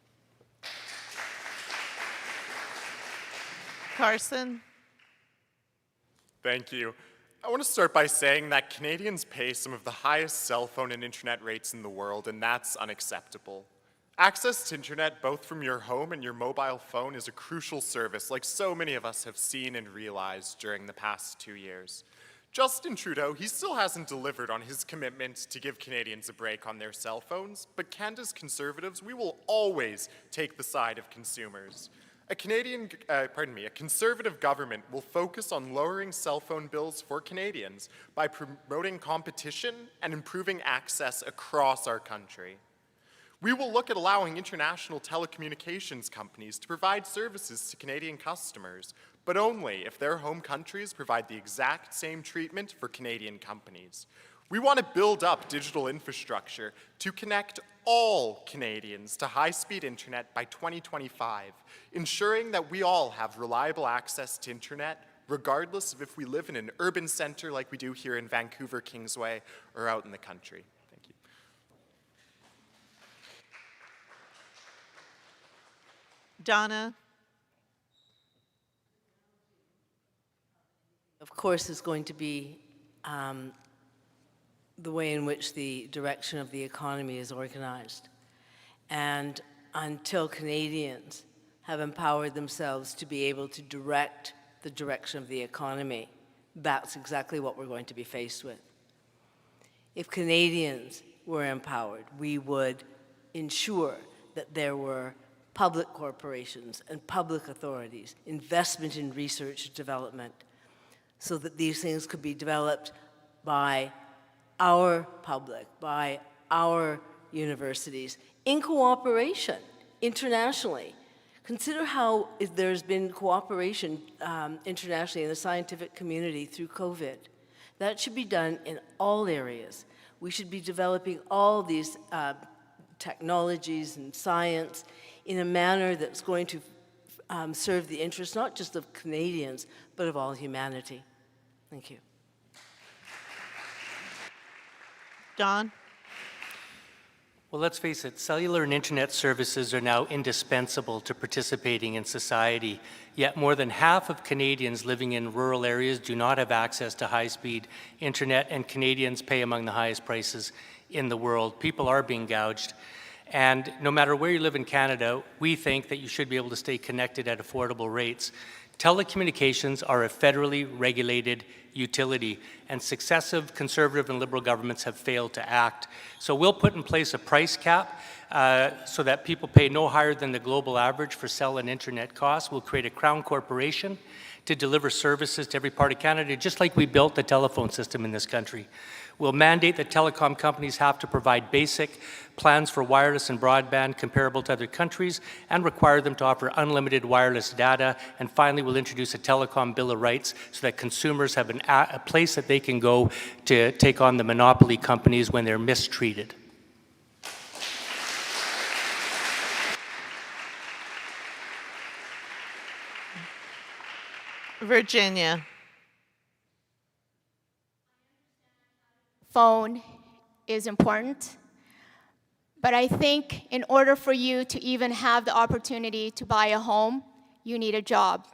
Carson? Thank you. I want to start by saying that Canadians pay some of the highest cell phone and internet rates in the world, and that's unacceptable. Access to internet, both from your home and your mobile phone, is a crucial service, like so many of us have seen and realized during the past 2 years. Justin Trudeau, he still hasn't delivered on his commitment to give Canadians a break on their cell phones, but Canada's Conservatives, we will always take the side of consumers. A Conservative government will focus on lowering cell phone bills for Canadians by promoting competition and improving access across our country. We will look at allowing international telecommunications companies to provide services to Canadian customers, but only if their home countries provide the exact same treatment for Canadian companies. We want to build up digital infrastructure to connect all Canadians to high-speed internet by 2025, ensuring that we all have reliable access to internet, regardless of if we live in an urban center like we do here in Vancouver, Kingsway, or out in the country. Thank you. Donna? of course, is going to be the way in which the direction of the economy is organized. And until Canadians have empowered themselves to be able to direct the direction of the economy, that's exactly what we're going to be faced with. If Canadians were empowered, we would ensure that there were public corporations and public authorities, investment in research and development, so that these things could be developed by our public, by our universities, in cooperation internationally. Consider how there's been cooperation internationally in the scientific community through COVID. That should be done in all areas. We should be developing all these technologies and science in a manner that's going to serve the interests not just of Canadians, but of all humanity. Thank you. Don? Well, let's face it, cellular and internet services are now indispensable to participating in society, yet more than half of Canadians living in rural areas do not have access to high-speed internet, and Canadians pay among the highest prices in the world. People are being gouged, and no matter where you live in Canada, we think that you should be able to stay connected at affordable rates. Telecommunications are a federally regulated utility, and successive Conservative and Liberal governments have failed to act. So we'll put in place a price cap so that people pay no higher than the global average for cell and internet costs. We'll create a crown corporation to deliver services to every part of Canada, just like we built the telephone system in this country. We'll mandate that telecom companies have to provide basic plans for wireless and broadband comparable to other countries and require them to offer unlimited wireless data. And finally, we'll introduce a telecom bill of rights so that consumers have a place that they can go to take on the monopoly companies when they're mistreated. Virginia. Phone is important, but I think in order for you to even have the opportunity to buy a home, you need a job.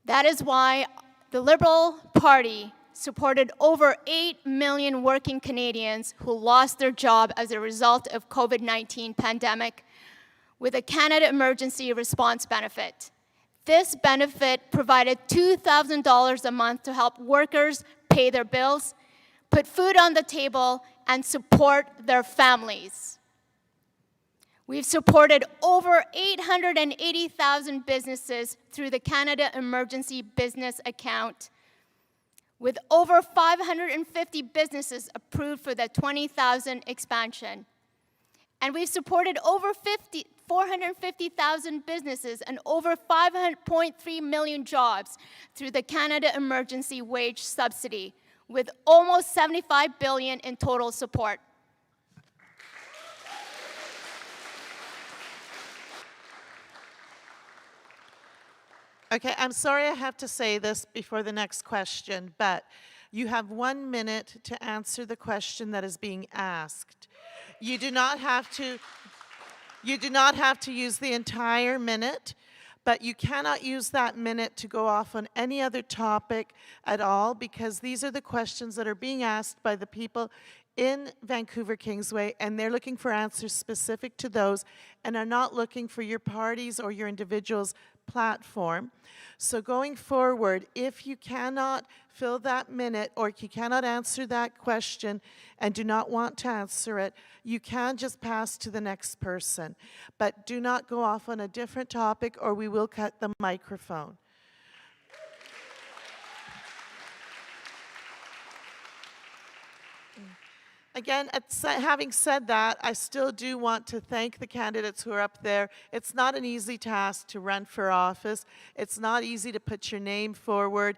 That is why the Liberal Party supported over 8 million working Canadians who lost their job as a result of COVID-19 pandemic with a Canada Emergency Response Benefit. This benefit provided $2,000 a month to help workers pay their bills, put food on the table, and support their families. We've supported over 880,000 businesses through the Canada Emergency Business Account, with over 550 businesses approved for the 20,000 expansion. And we've supported over 450,000 businesses and over 5.3 million jobs through the Canada Emergency Wage Subsidy, with almost $75 billion in total support. Okay, I'm sorry I have to say this before the next question, but you have 1 minute to answer the question that is being asked. You do not have to use the entire minute, but you cannot use that minute to go off on any other topic at all, because these are the questions that are being asked by the people in Vancouver Kingsway, and they're looking for answers specific to those and are not looking for your party's or your individual's platform. So going forward, if you cannot fill that minute or you cannot answer that question and do not want to answer it, you can just pass to the next person. But do not go off on a different topic or we will cut the microphone. Again, having said that, I still do want to thank the candidates who are up there. It's not an easy task to run for office. It's not easy to put your name forward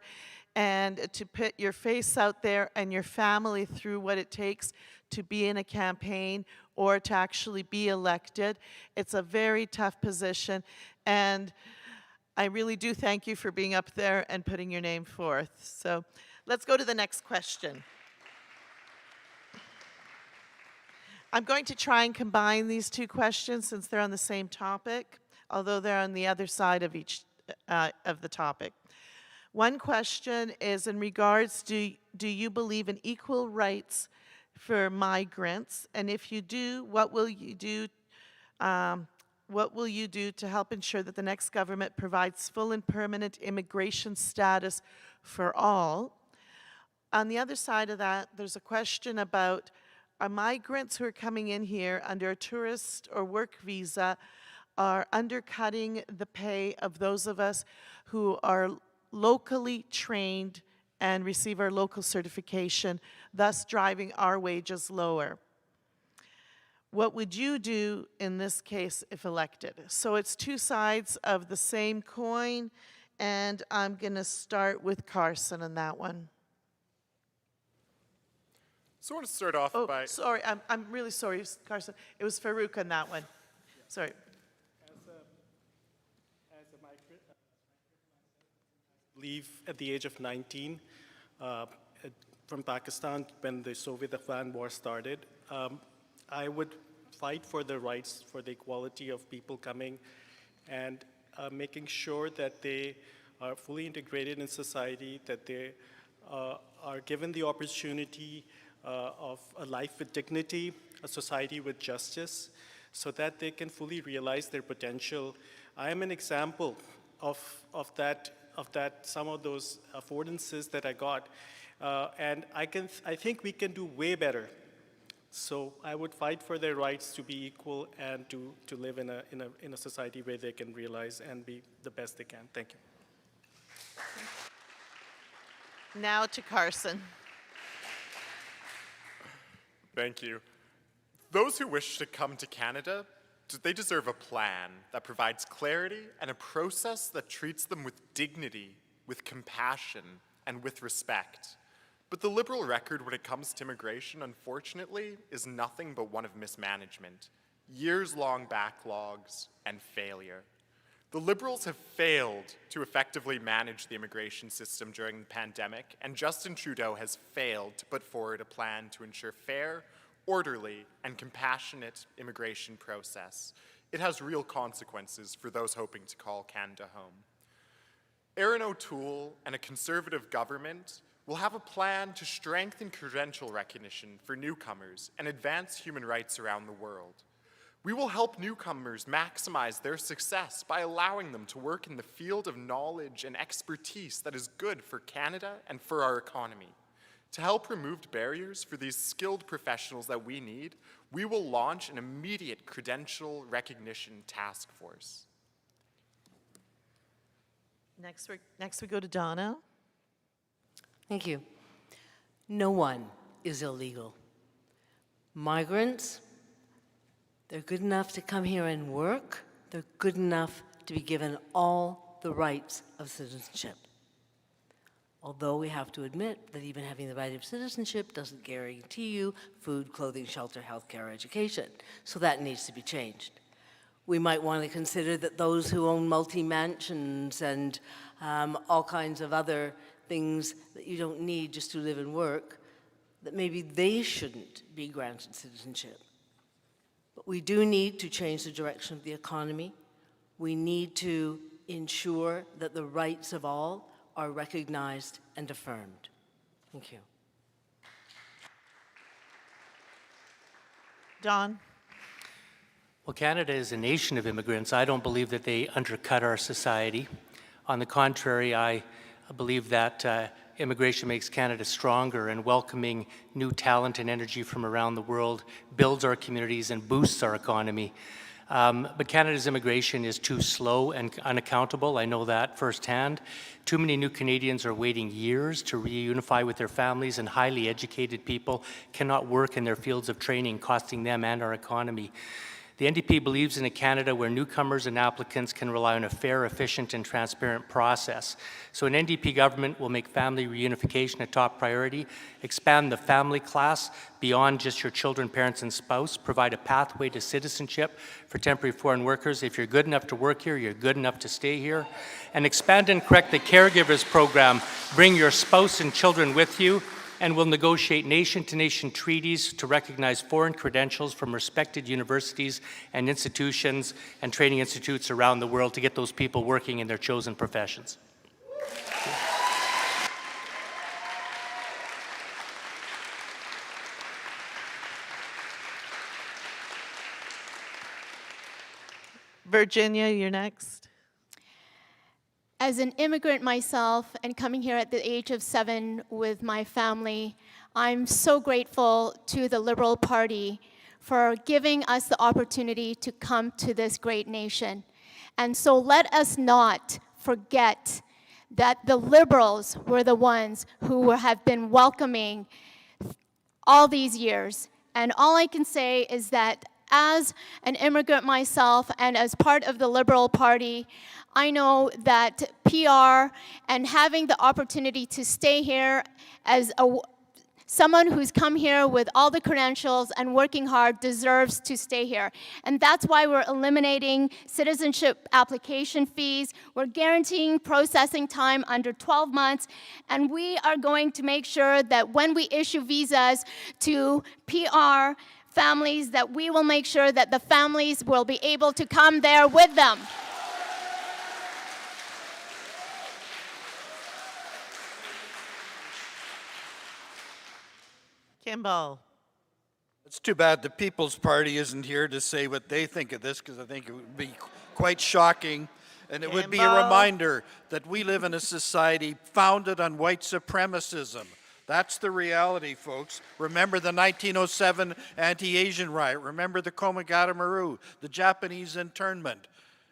and to put your face out there and your family through what it takes to be in a campaign or to actually be elected. It's a very tough position, and I really do thank you for being up there and putting your name forth. So let's go to the next question. I'm going to try and combine these two questions since they're on the same topic, although they're on the other side of each of the topic. One question is in regards do you believe in equal rights for migrants? And if you do, what will you do? What will you do to help ensure that the next government provides full and permanent immigration status for all? On the other side of that, there's a question about migrants who are coming in here under a tourist or work visa are undercutting the pay of those of us who are locally trained and receive our local certification, thus driving our wages lower. What would you do in this case if elected? So it's two sides of the same coin, and I'm going to start with Carson on that one. So I want to start off Oh, by... sorry, I'm really sorry, Carson. It was Farouk on that one. Sorry. As a migrant, leave at the age of 19 from Pakistan when the Soviet-Afghan war started. I would fight for the rights, for the equality of people coming and making sure that they are fully integrated in society, that they are given the opportunity of a life with dignity, a society with justice, so that they can fully realize their potential. I am an example of that, some of those affordances that I got, and I think we can do way better. So I would fight for their rights to be equal and to live in a society where they can realize and be the best they can. Thank you. Now to Carson. Thank you. Those who wish to come to Canada, they deserve a plan that provides clarity and a process that treats them with dignity, with compassion, and with respect. But the Liberal record when it comes to immigration, unfortunately, is nothing but one of mismanagement, years-long backlogs, and failure. The Liberals have failed to effectively manage the immigration system during the pandemic, and Justin Trudeau has failed to put forward a plan to ensure fair, orderly, and compassionate immigration process. It has real consequences for those hoping to call Canada home. Erin O'Toole and a Conservative government will have a plan to strengthen credential recognition for newcomers and advance human rights around the world. We will help newcomers maximize their success by allowing them to work in the field of knowledge and expertise that is good for Canada and for our economy. To help remove barriers for these skilled professionals that we need, we will launch an immediate credential recognition task force. Next we go to Donna. Thank you. No one is illegal. Migrants, they're good enough to come here and work. They're good enough to be given all the rights of citizenship. Although we have to admit that even having the right of citizenship doesn't guarantee you food, clothing, shelter, healthcare, education. So that needs to be changed. We might want to consider that those who own multi-mansions and all kinds of other things that you don't need just to live and work, that maybe they shouldn't be granted citizenship. But we do need to change the direction of the economy. We need to ensure that the rights of all are recognized and affirmed. Thank you. Don. Well, Canada is a nation of immigrants. I don't believe that they undercut our society. On the contrary, I believe that immigration makes Canada stronger, and welcoming new talent and energy from around the world builds our communities and boosts our economy. But Canada's immigration is too slow and unaccountable. I know that firsthand. Too many new Canadians are waiting years to reunify with their families, and highly educated people cannot work in their fields of training, costing them and our economy. The NDP believes in a Canada where newcomers and applicants can rely on a fair, efficient, and transparent process. So an NDP government will make family reunification a top priority, expand the family class beyond just your children, parents, and spouse, provide a pathway to citizenship for temporary foreign workers. If you're good enough to work here, you're good enough to stay here. And expand and correct the caregivers program. Bring your spouse and children with you, and will negotiate nation-to-nation treaties to recognize foreign credentials from respected universities and institutions and training institutes around the world to get those people working in their chosen professions. Virginia, you're next. As an immigrant myself and coming here at the age of 7 with my family, I'm so grateful to the Liberal Party for giving us the opportunity to come to this great nation. And so let us not forget that the Liberals were the ones who have been welcoming all these years. And all I can say is that as an immigrant myself and as part of the Liberal Party, I know that PR and having the opportunity to stay here as someone who's come here with all the credentials and working hard deserves to stay here. And that's why we're eliminating citizenship application fees. We're guaranteeing processing time under 12 months. And we are going to make sure that when we issue visas to PR families, that we will make sure that the families will be able to come there with them. Kimball. It's too bad the People's Party isn't here to say what they think of this, because I think it would be quite shocking. And it would be a Kimball. reminder that we live in a society founded on white supremacism. That's the reality, folks. Remember the 1907 anti-Asian riot. Remember the Komagata-Maru, the Japanese internment.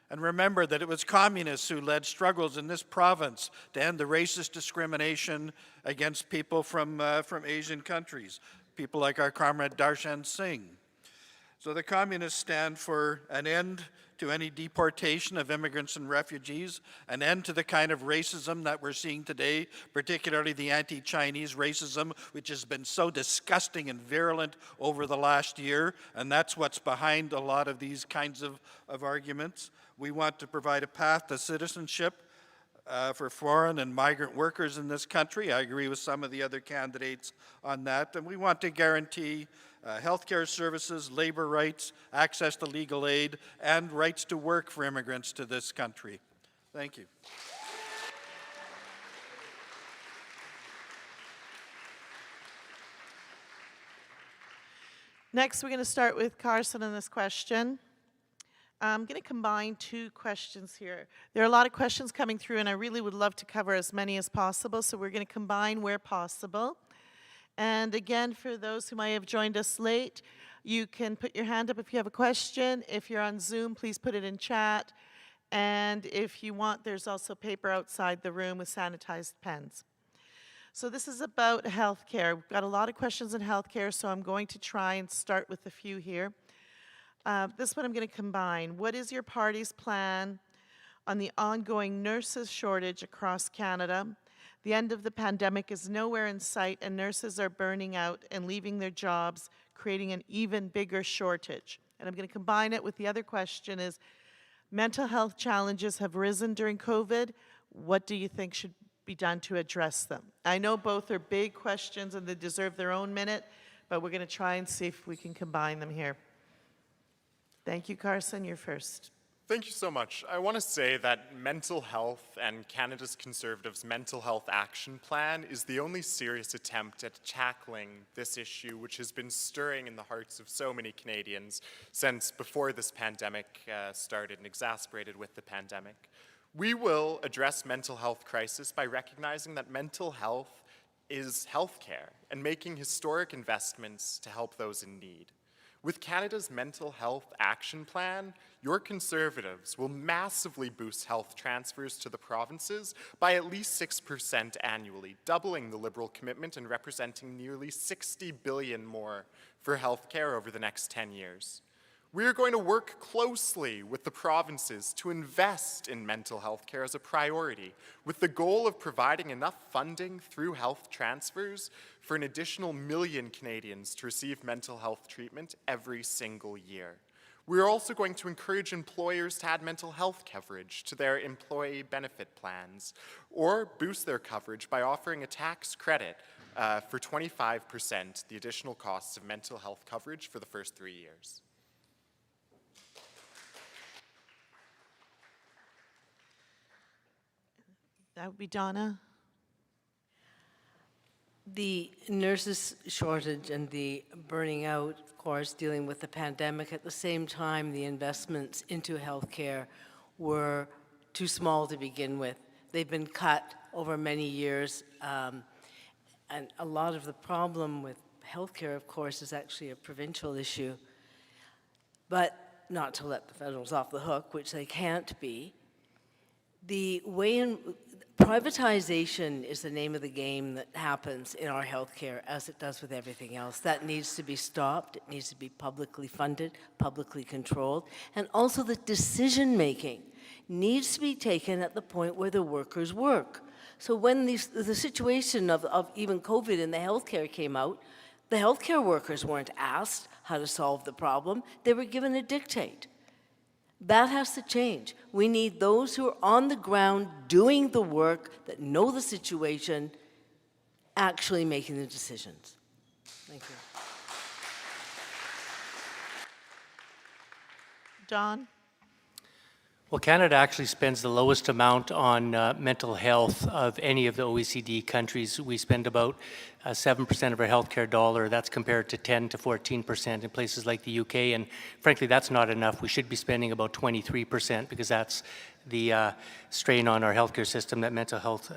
And remember that it was communists who led struggles in this province to end the racist discrimination against people from Asian countries, people like our comrade Darshan Singh. So the communists stand for an end to any deportation of immigrants and refugees, an end to the kind of racism that we're seeing today, particularly the anti-Chinese racism, which has been so disgusting and virulent over the last year, and that's what's behind a lot of these kinds of arguments. We want to provide a path to citizenship for foreign and migrant workers in this country. I agree with some of the other candidates on that. And we want to guarantee healthcare services, labor rights, access to legal aid, and rights to work for immigrants to this country. Thank you. Next, we're going to start with Carson on this question. I'm going to combine two questions here. There are a lot of questions coming through, and I really would love to cover as many as possible, so we're going to combine where possible. And again, for those who might have joined us late, you can put your hand up if you have a question. If you're on Zoom, please put it in chat. And if you want, there's also paper outside the room with sanitized pens. So this is about healthcare. We've got a lot of questions in healthcare, so I'm going to try and start with a few here. This one I'm going to combine. What is your party's plan on the ongoing nurses shortage across Canada? The end of the pandemic is nowhere in sight, and nurses are burning out and leaving their jobs, creating an even bigger shortage. And I'm going to combine it with the other question is, mental health challenges have risen during COVID. What do you think should be done to address them? I know both are big questions and they deserve their own minute, but we're going to try and see if we can combine them here. Thank you, Carson. You're first. Thank you so much. I want to say that mental health and Canada's Conservatives' Mental Health Action Plan is the only serious attempt at tackling this issue, which has been stirring in the hearts of so many Canadians since before this pandemic started and exacerbated with the pandemic. We will address mental health crisis by recognizing that mental health is healthcare and making historic investments to help those in need. With Canada's Mental Health Action Plan, your Conservatives will massively boost health transfers to the provinces by at least 6% annually, doubling the Liberal commitment and representing nearly $60 billion more for healthcare over the next 10 years. We are going to work closely with the provinces to invest in mental health care as a priority, with the goal of providing enough funding through health transfers for an additional 1 million Canadians to receive mental health treatment every single year. We are also going to encourage employers to add mental health coverage to their employee benefit plans, or boost their coverage by offering a tax credit for 25% the additional costs of mental health coverage for the first 3 years. That would be Donna. The nurses shortage and the burning out, of course, dealing with the pandemic. At the same time, the investments into healthcare were too small to begin with. They've been cut over many years, and a lot of the problem with healthcare, of course, is actually a provincial issue. But not to let the federals off the hook, which they can't be. The way in privatization is the name of the game that happens in our healthcare, as it does with everything else. That needs to be stopped. It needs to be publicly funded, publicly controlled, and also the decision-making needs to be taken at the point where the workers work. So when the situation of even COVID in the healthcare came out, the healthcare workers weren't asked how to solve the problem. They were given a dictate. That has to change. We need those who are on the ground doing the work, that know the situation, actually making the decisions. Thank you. Don? Well, Canada actually spends the lowest amount on mental health of any of the OECD countries. We spend about 7% of our healthcare dollar. That's compared to 10 to 14% in places like the UK. And frankly, that's not enough. We should be spending about 23% because that's the strain on our healthcare system that mental health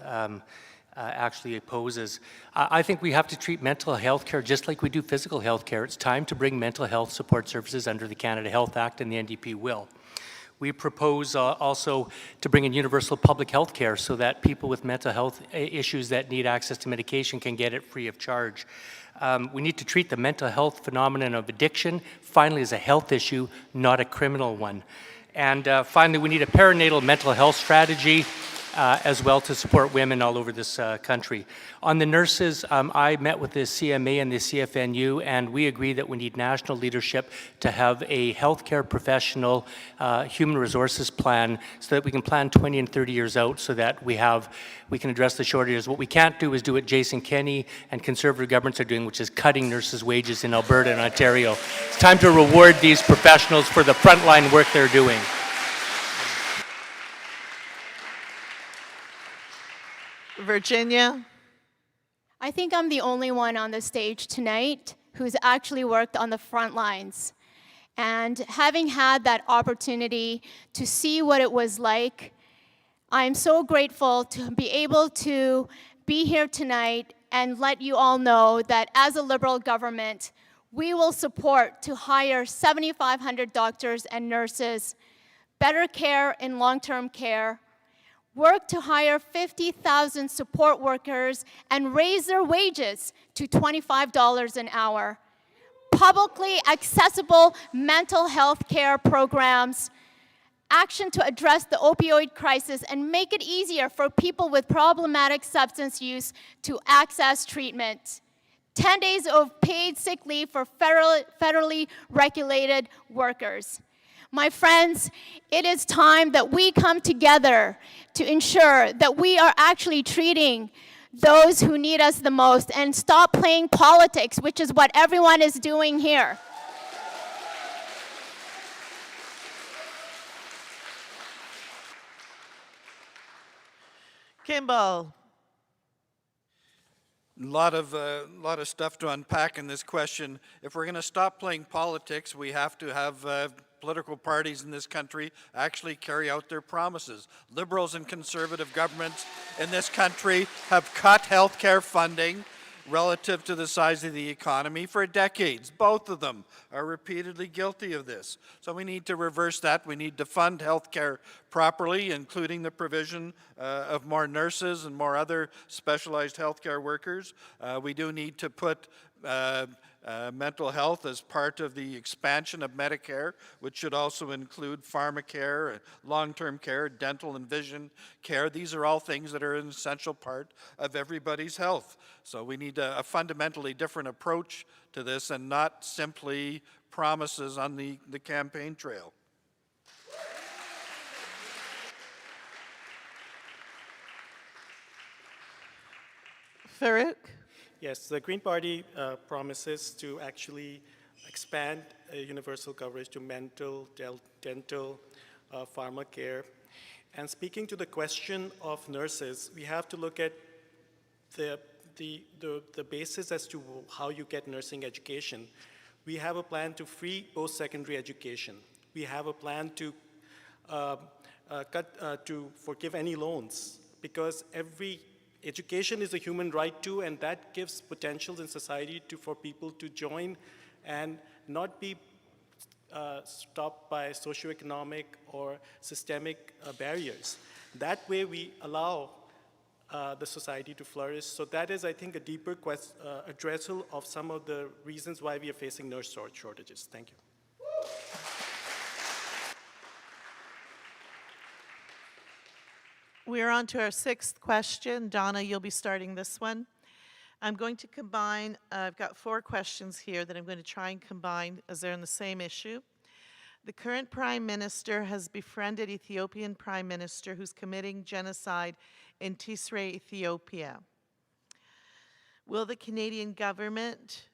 actually poses. I think we have to treat mental health care just like we do physical health care. It's time to bring mental health support services under the Canada Health Act, and the NDP will. We propose also to bring in universal public health care so that people with mental health issues that need access to medication can get it free of charge. We need to treat the mental health phenomenon of addiction finally as a health issue, not a criminal one. And finally, we need a perinatal mental health strategy as well to support women all over this country. On the nurses, I met with the CMA and the CFNU, and we agree that we need national leadership to have a healthcare professional human resources plan so that we can plan 20 and 30 years out so that we can address the shortages. What we can't do is do what Jason Kenney and Conservative governments are doing, which is cutting nurses' wages in Alberta and Ontario. It's time to reward these professionals for the frontline work they're doing. Virginia? I think I'm the only one on the stage tonight who's actually worked on the front lines. And having had that opportunity to see what it was like, I'm so grateful to be able to be here tonight and let you all know that as a Liberal government, we will support to hire 7,500 doctors and nurses, better care in long-term care, work to hire 50,000 support workers and raise their wages to $25 an hour. Publicly accessible mental health care programs, action to address the opioid crisis and make it easier for people with problematic substance use to access treatment. 10 days of paid sick leave for federally regulated workers. My friends, it is time that we come together to ensure that we are actually treating those who need us the most and stop playing politics, which is what everyone is doing here. Kimball? A lot of stuff to unpack in this question. If we're going to stop playing politics, we have to have political parties in this country actually carry out their promises. Liberals and Conservative governments in this country have cut health care funding relative to the size of the economy for decades. Both of them are repeatedly guilty of this. So we need to reverse that. We need to fund health care properly, including the provision of more nurses and more other specialized health care workers. We do need to put mental health as part of the expansion of Medicare, which should also include pharmacare, long-term care, dental and vision care. These are all things that are an essential part of everybody's health. So we need a fundamentally different approach to this and not simply promises on the campaign trail. Farouk? Yes, the Green Party promises to actually expand universal coverage to mental, dental, pharmacare. And speaking to the question of nurses, we have to look at the the basis as to how you get nursing education. We have a plan to free post-secondary education. We have a plan to to forgive any loans, because every education is a human right too, and that gives potentials in society for people to join and not be stopped by socioeconomic or systemic barriers. That way we allow the society to flourish. So that is, I think, a deeper addressal of some of the reasons why we are facing nurse shortages. Thank you. We're on to our sixth question. Donna, you'll be starting this one. I'm going to combine, I've got 4 questions here that I'm going to try and combine as they're on the same issue. The current Prime Minister has befriended Ethiopian Prime Minister who's committing genocide in Tishrei, Ethiopia. Will the Canadian government,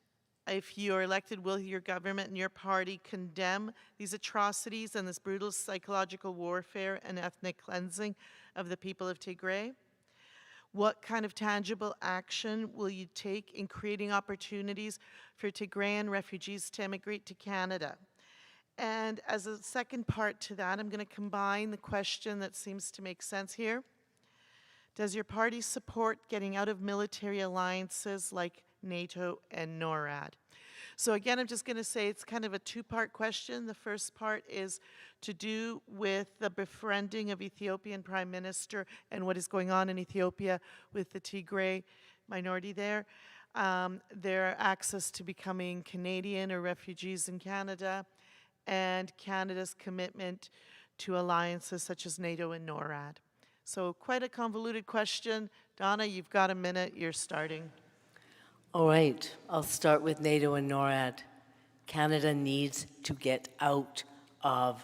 if you are elected, will your government and your party condemn these atrocities and this brutal psychological warfare and ethnic cleansing of the people of Tigray? What kind of tangible action will you take in creating opportunities for Tigrayan refugees to emigrate to Canada? And as a second part to that, I'm going to combine the question that seems to make sense here. Does your party support getting out of military alliances like NATO and NORAD? So again, I'm just going to say it's kind of a 2-part question. The first part is to do with the befriending of Ethiopian Prime Minister and what is going on in Ethiopia with the Tigray minority there. Their access to becoming Canadian or refugees in Canada, and Canada's commitment to alliances such as NATO and NORAD. So quite a convoluted question. Donna, you've got a minute. You're starting. All right, I'll start with NATO and NORAD. Canada needs to get out of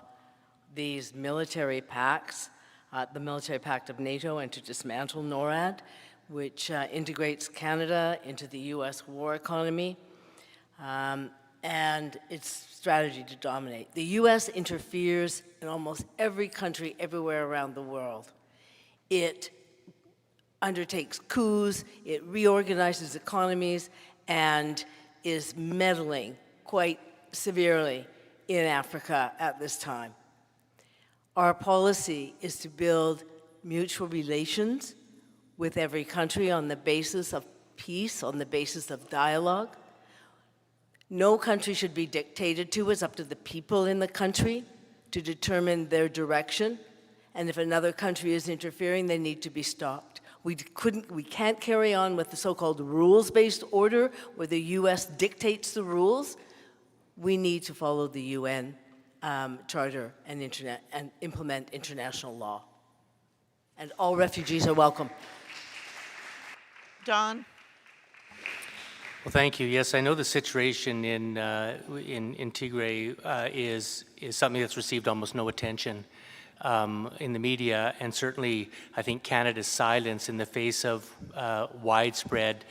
these military pacts, the military pact of NATO, and to dismantle NORAD, which integrates Canada into the US war economy, and its strategy to dominate. The US interferes in almost every country everywhere around the world. It undertakes coups, it reorganizes economies, and is meddling quite severely in Africa at this time. Our policy is to build mutual relations with every country on the basis of peace, on the basis of dialogue. No country should be dictated to. It's up to the people in the country to determine their direction. And if another country is interfering, they need to be stopped. We can't carry on with the so-called rules-based order where the US dictates the rules. We need to follow the UN Charter and implement international law. And all refugees are welcome. Don? Well, thank you. Yes, I know the situation in Tigray is something that's received almost no attention in the media, and certainly I think Canada's silence in the face of widespread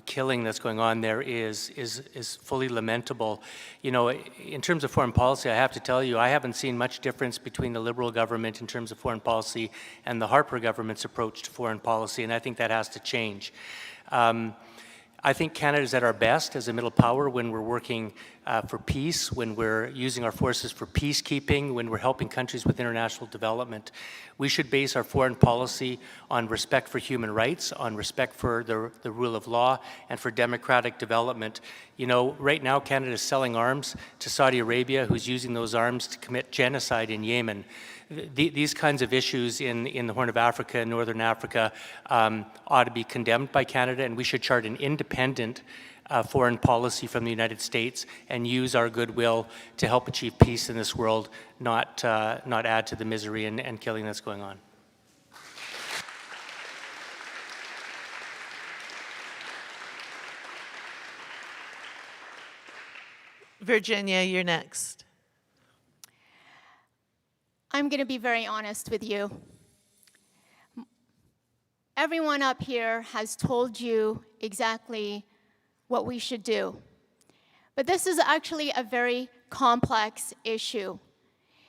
killing that's going on there is fully lamentable. You know, in terms of foreign policy, I have to tell you, I haven't seen much difference between the Liberal government in terms of foreign policy and the Harper government's approach to foreign policy, and I think that has to change. I think Canada's at our best as a middle power when we're working for peace, when we're using our forces for peacekeeping, when we're helping countries with international development. We should base our foreign policy on respect for human rights, on respect for the rule of law, and for democratic development. You know, right now Canada is selling arms to Saudi Arabia, who's using those arms to commit genocide in Yemen. These kinds of issues in the Horn of Africa and Northern Africa ought to be condemned by Canada, and we should chart an independent foreign policy from the United States and use our goodwill to help achieve peace in this world, not add to the misery and killing that's going on. Virginia, you're next. I'm going to be very honest with you. Everyone up here has told you exactly what we should do. But this is actually a very complex issue.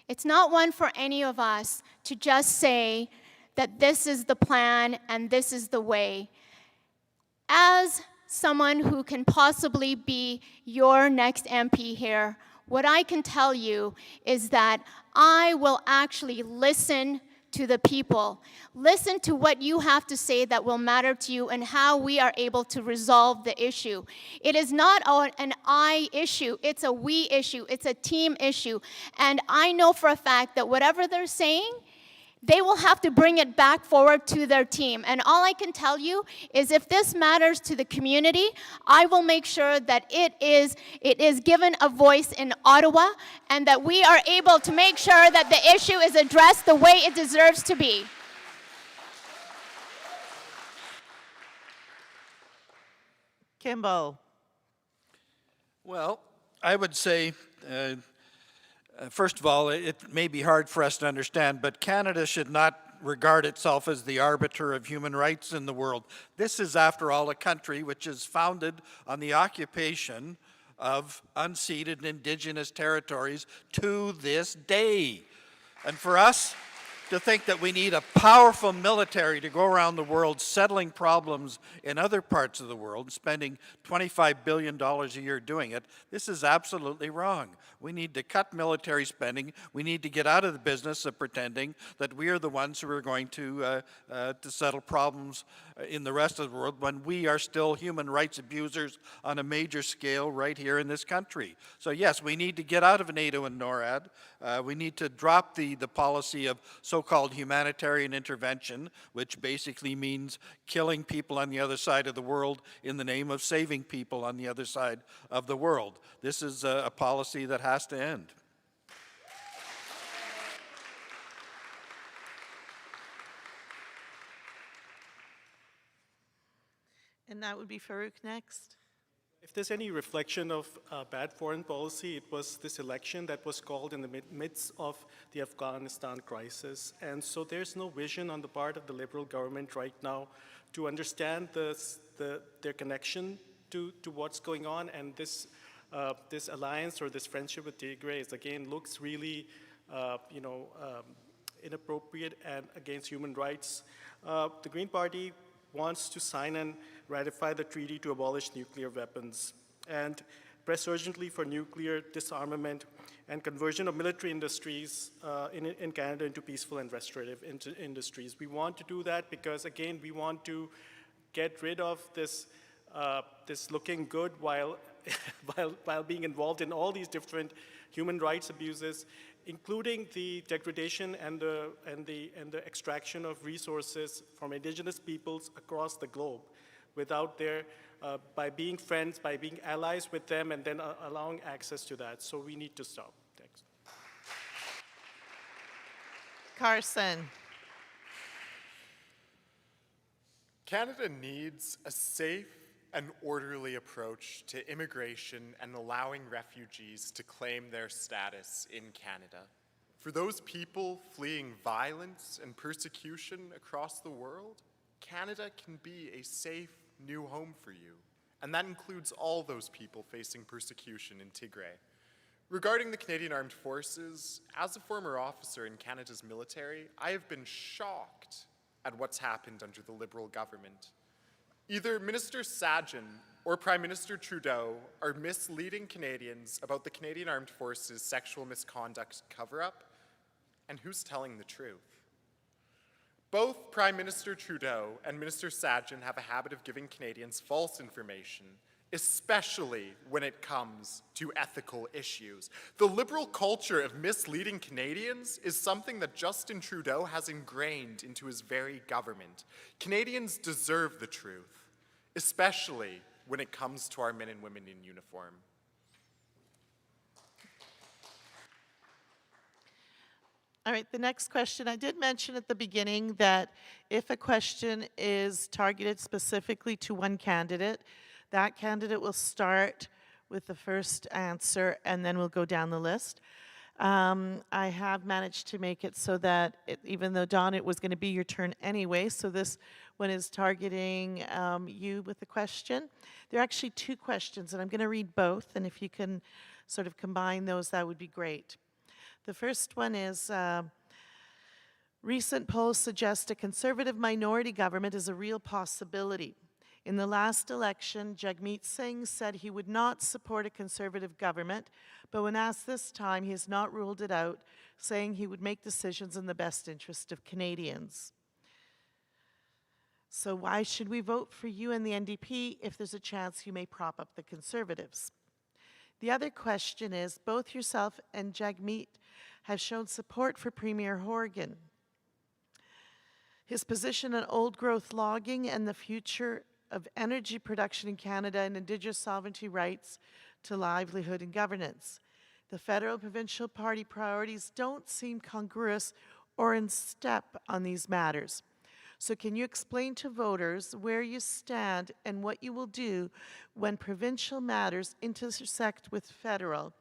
It's not one for any of us to just say that this is the plan and this is the way. As someone who can possibly be your next MP here, what I can tell you is that I will actually listen to the people. Listen to what you have to say that will matter to you and how we are able to resolve the issue. It is not an I issue, it's a we issue, it's a team issue. And I know for a fact that whatever they're saying, they will have to bring it back forward to their team. And all I can tell you is if this matters to the community, I will make sure that it is given a voice in Ottawa and that we are able to make sure that the issue is addressed the way it deserves to be. Kimball. Well, I would say, first of all, it may be hard for us to understand, but Canada should not regard itself as the arbiter of human rights in the world. This is, after all, a country which is founded on the occupation of unceded Indigenous territories to this day. And for us to think that we need a powerful military to go around the world settling problems in other parts of the world, spending $25 billion a year doing it, this is absolutely wrong. We need to cut military spending. We need to get out of the business of pretending that we are the ones who are going to settle problems in the rest of the world when we are still human rights abusers on a major scale right here in this country. So yes, we need to get out of NATO and NORAD. We need to drop the policy of so-called humanitarian intervention, which basically means killing people on the other side of the world in the name of saving people on the other side of the world. This is a policy that has to end. And that would be Farouk next. If there's any reflection of bad foreign policy, it was this election that was called in the midst of the Afghanistan crisis. And so there's no vision on the part of the Liberal government right now to understand their connection to what's going on. And this alliance or this friendship with Tigray again looks really inappropriate and against human rights. The Green Party wants to sign and ratify the treaty to abolish nuclear weapons and press urgently for nuclear disarmament and conversion of military industries in Canada into peaceful and restorative industries. We want to do that because, again, we want to get rid of this looking good while being involved in all these different human rights abuses, including the degradation and the extraction of resources from Indigenous peoples across the globe, without by being friends, by being allies with them, and then allowing access to that. So we need to stop. Thanks. Carson. Canada needs a safe and orderly approach to immigration and allowing refugees to claim their status in Canada. For those people fleeing violence and persecution across the world, Canada can be a safe new home for you. And that includes all those people facing persecution in Tigray. Regarding the Canadian Armed Forces, as a former officer in Canada's military, I have been shocked at what's happened under the Liberal government. Either Minister Sajjan or Prime Minister Trudeau are misleading Canadians about the Canadian Armed Forces sexual misconduct cover-up, and who's telling the truth? Both Prime Minister Trudeau and Minister Sajjan have a habit of giving Canadians false information, especially when it comes to ethical issues. The Liberal culture of misleading Canadians is something that Justin Trudeau has ingrained into his very government. Canadians deserve the truth, especially when it comes to our men and women in uniform. All right, the next question. I did mention at the beginning that if a question is targeted specifically to one candidate, that candidate will start with the first answer and then we'll go down the list. I have managed to make it so that even though, Don, it was going to be your turn anyway, so this one is targeting you with the question. There are actually two questions, and I'm going to read both, and if you can sort of combine those, that would be great. The first one is, recent polls suggest a conservative minority government is a real possibility. In the last election, Jagmeet Singh said he would not support a Conservative government, but when asked this time, he has not ruled it out, saying he would make decisions in the best interest of Canadians. So why should we vote for you and the NDP if there's a chance you may prop up the Conservatives? The other question is, both yourself and Jagmeet have shown support for Premier Horgan. His position on old-growth logging and the future of energy production in Canada and Indigenous sovereignty rights to livelihood and governance. The federal provincial party priorities don't seem congruous or in step on these matters. So can you explain to voters where you stand and what you will do when provincial matters intersect with federal,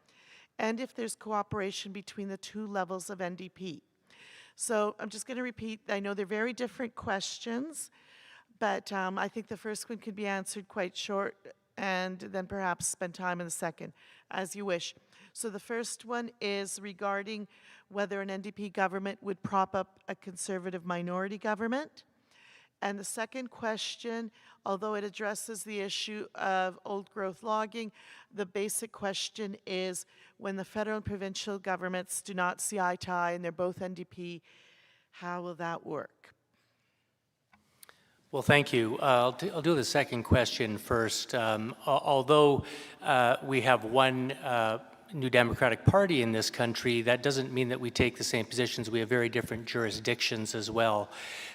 and if there's cooperation between the two levels of NDP? So I'm just going to repeat, I know they're very different questions, but I think the first one could be answered quite short and then perhaps spend time in the second, as you wish. So the first one is regarding whether an NDP government would prop up a Conservative minority government. And the second question, although it addresses the issue of old-growth logging, the basic question is, when the federal and provincial governments do not see eye to eye and they're both NDP, how will that work? Well, thank you. I'll do the second question first. Although we have one New Democratic Party in this country, that doesn't mean that we take the same positions. We have very different jurisdictions as well.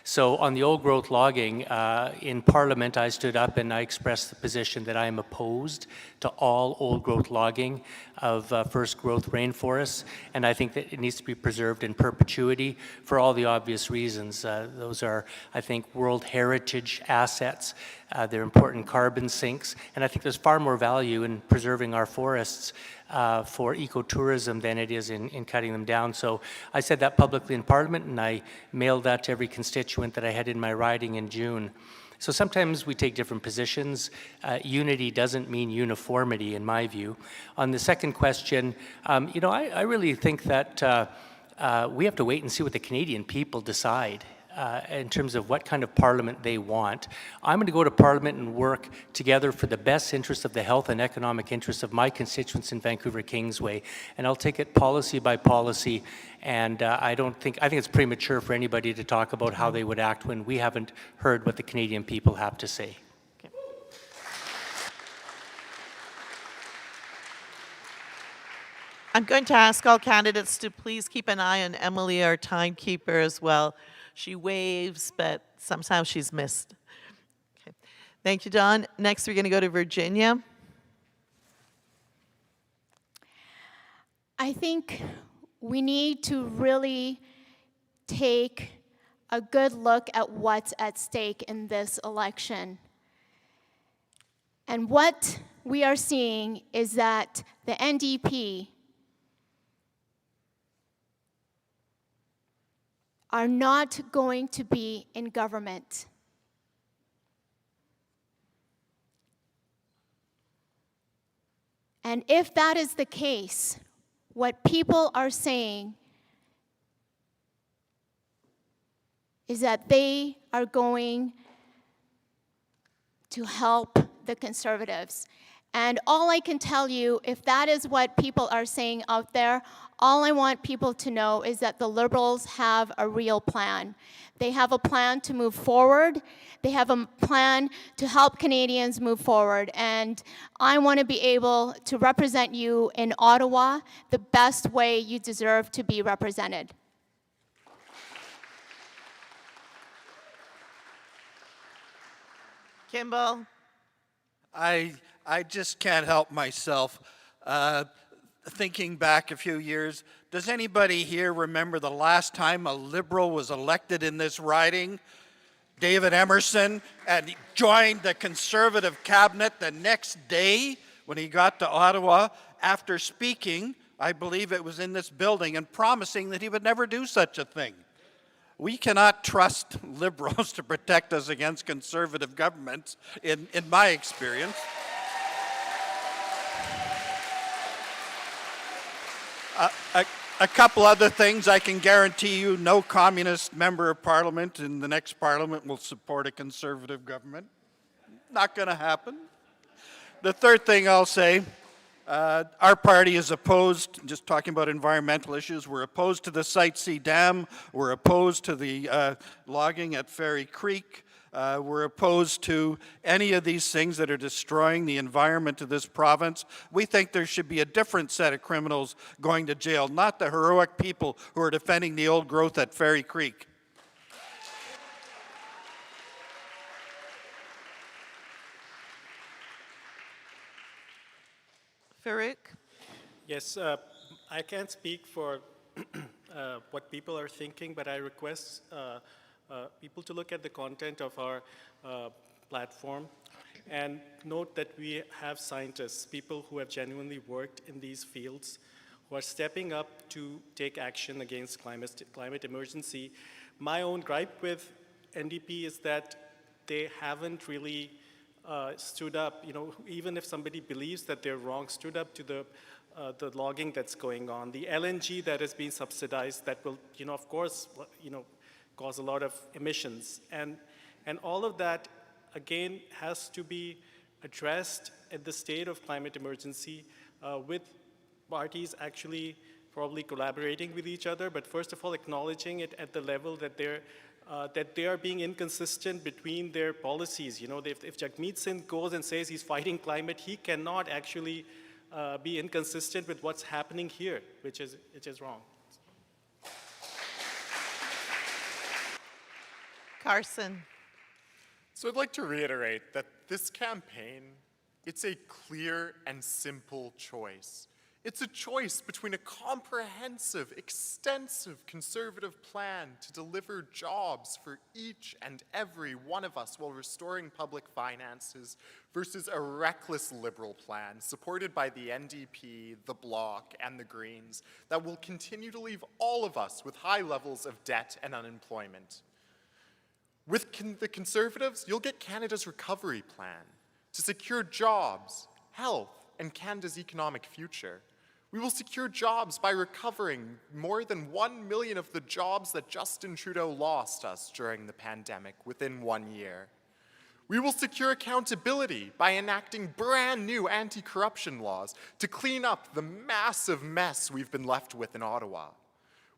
So on the old growth logging, in Parliament I stood up and I expressed the position that I am opposed to all old growth logging of first growth rainforests, and I think that it needs to be preserved in perpetuity for all the obvious reasons. Those are, I think, World Heritage assets. They're important carbon sinks, and I think there's far more value in preserving our forests for ecotourism than it is in cutting them down. So I said that publicly in Parliament, and I mailed that to every constituent that I had in my riding in June. So sometimes we take different positions. Unity doesn't mean uniformity, in my view. On the second question, you know, I really think that we have to wait and see what the Canadian people decide in terms of what kind of parliament they want. I'm going to go to Parliament and work together for the best interest of the health and economic interests of my constituents in Vancouver Kingsway, and I'll take it policy by policy. And I think it's premature for anybody to talk about how they would act when we haven't heard what the Canadian people have to say. Okay. I'm going to ask all candidates to please keep an eye on Emily, our timekeeper, as well. She waves, but sometimes she's missed. Okay. Thank you, Don. Next, we're going to go to Virginia. I think we need to really take a good look at what's at stake in this election. And what we are seeing is that the NDP are not going to be in government. And if that is the case, what people are saying is that they are going to help the Conservatives. And all I can tell you, if that is what people are saying out there, all I want people to know is that the Liberals have a real plan. They have a plan to move forward. They have a plan to help Canadians move forward. And I want to be able to represent you in Ottawa the best way you deserve to be represented. Kimball. I just can't help myself. Thinking back a few years, does anybody here remember the last time a Liberal was elected in this riding? David Emerson, and he joined the Conservative cabinet the next day when he got to Ottawa after speaking, I believe it was in this building, and promising that he would never do such a thing. We cannot trust Liberals to protect us against Conservative governments, in my experience. A couple other things. I can guarantee you no communist member of Parliament in the next Parliament will support a Conservative government. Not going to happen. The third thing I'll say, our party is opposed, just talking about environmental issues, we're opposed to the Site C Dam, we're opposed to the logging at Ferry Creek, we're opposed to any of these things that are destroying the environment of this province. We think there should be a different set of criminals going to jail, not the heroic people who are defending the old growth at Ferry Creek. Farouk? Yes, I can't speak for what people are thinking, but I request people to look at the content of our platform and note that we have scientists, people who have genuinely worked in these fields, who are stepping up to take action against climate emergency. My own gripe with NDP is that they haven't really stood up, even if somebody believes that they're wrong, stood up to the logging that's going on, the LNG that is being subsidized that will, of course, cause a lot of emissions. And all of that, again, has to be addressed at the state of climate emergency with parties actually probably collaborating with each other, but first of all, acknowledging it at the level that they are being inconsistent between their policies. If Jagmeet Singh goes and says he's fighting climate, he cannot actually be inconsistent with what's happening here, which is wrong. Carson. So I'd like to reiterate that this campaign, it's a clear and simple choice. It's a choice between a comprehensive, extensive conservative plan to deliver jobs for each and every one of us while restoring public finances versus a reckless liberal plan supported by the NDP, the Bloc, and the Greens that will continue to leave all of us with high levels of debt and unemployment. With the Conservatives, you'll get Canada's recovery plan to secure jobs, health, and Canada's economic future. We will secure jobs by recovering more than 1 million of the jobs that Justin Trudeau lost us during the pandemic within 1 year. We will secure accountability by enacting brand new anti-corruption laws to clean up the massive mess we've been left with in Ottawa.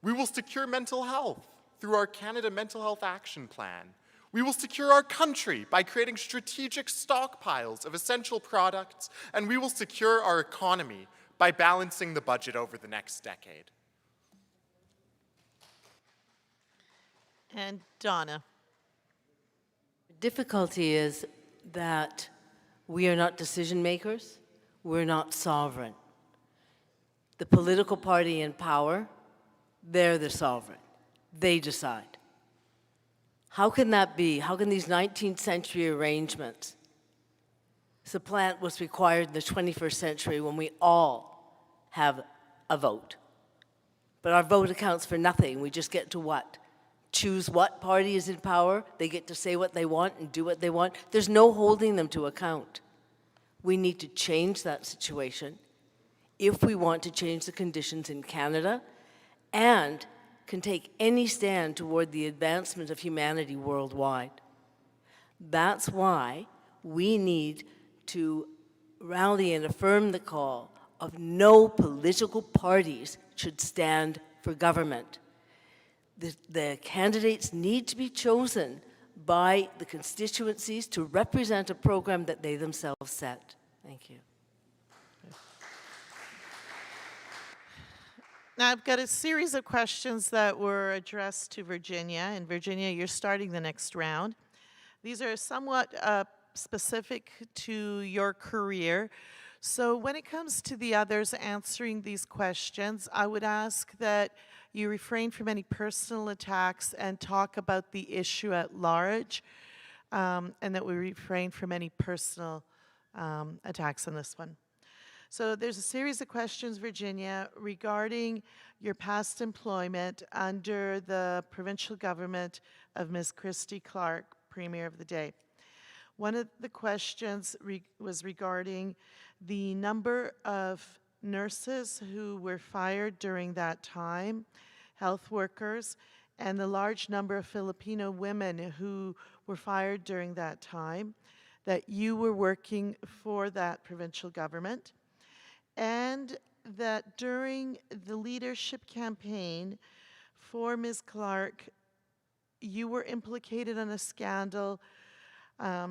We will secure mental health through our Canada Mental Health Action Plan. We will secure our country by creating strategic stockpiles of essential products, and we will secure our economy by balancing the budget over the next decade. And Donna. Difficulty is that we are not decision makers, we're not sovereign. The political party in power, they're the sovereign. They decide. How can that be? How can these 19th century arrangements supplant what's required in the 21st century when we all have a vote? But our vote accounts for nothing. We just get to what? Choose what party is in power. They get to say what they want and do what they want. There's no holding them to account. We need to change that situation if we want to change the conditions in Canada and can take any stand toward the advancement of humanity worldwide. That's why we need to rally and affirm the call of no political parties should stand for government. The candidates need to be chosen by the constituencies to represent a program that they themselves set. Thank you. Now, I've got a series of questions that were addressed to Virginia, and Virginia, you're starting the next round. These are somewhat specific to your career. So when it comes to the others answering these questions, I would ask that you refrain from any personal attacks and talk about the issue at large, and that we refrain from any personal attacks on this one. So there's a series of questions, Virginia, regarding your past employment under the provincial government of Ms. Christy Clark, Premier of the day. One of the questions was regarding the number of nurses who were fired during that time, health workers, and the large number of Filipino women who were fired during that time. that you were working for that provincial government, and that during the leadership campaign for Ms. Clark, you were implicated in a scandal. I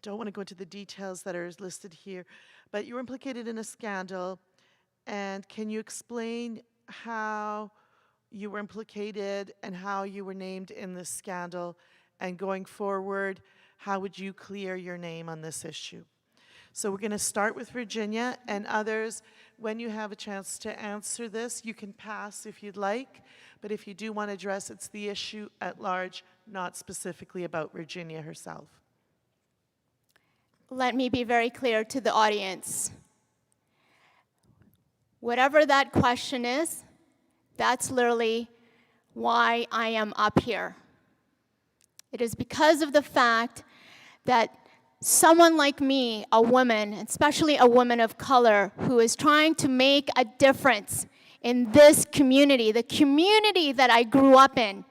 don't want to go into the details that are listed here, but you were implicated in a scandal. And can you explain how you were implicated and how you were named in this scandal? And going forward, how would you clear your name on this issue? So we're going to start with Virginia, and others, when you have a chance to answer this, you can pass if you'd like. But if you do want to address, it's the issue at large, not specifically about Virginia herself. Let me be very clear to the audience. Whatever that question is, that's literally why I am up here. It is because of the fact that someone like me, a woman, especially a woman of color, who is trying to make a difference in this community, the community that I grew up in.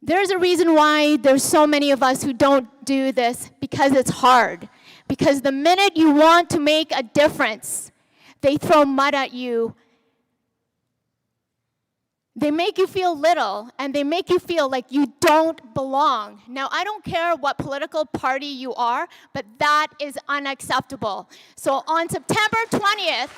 There's a reason why there's so many of us who don't do this, because it's hard. Because the minute you want to make a difference, they throw mud at you. They make you feel little, and they make you feel like you don't belong. Now, I don't care what political party you are, but that is unacceptable. So on September 20th,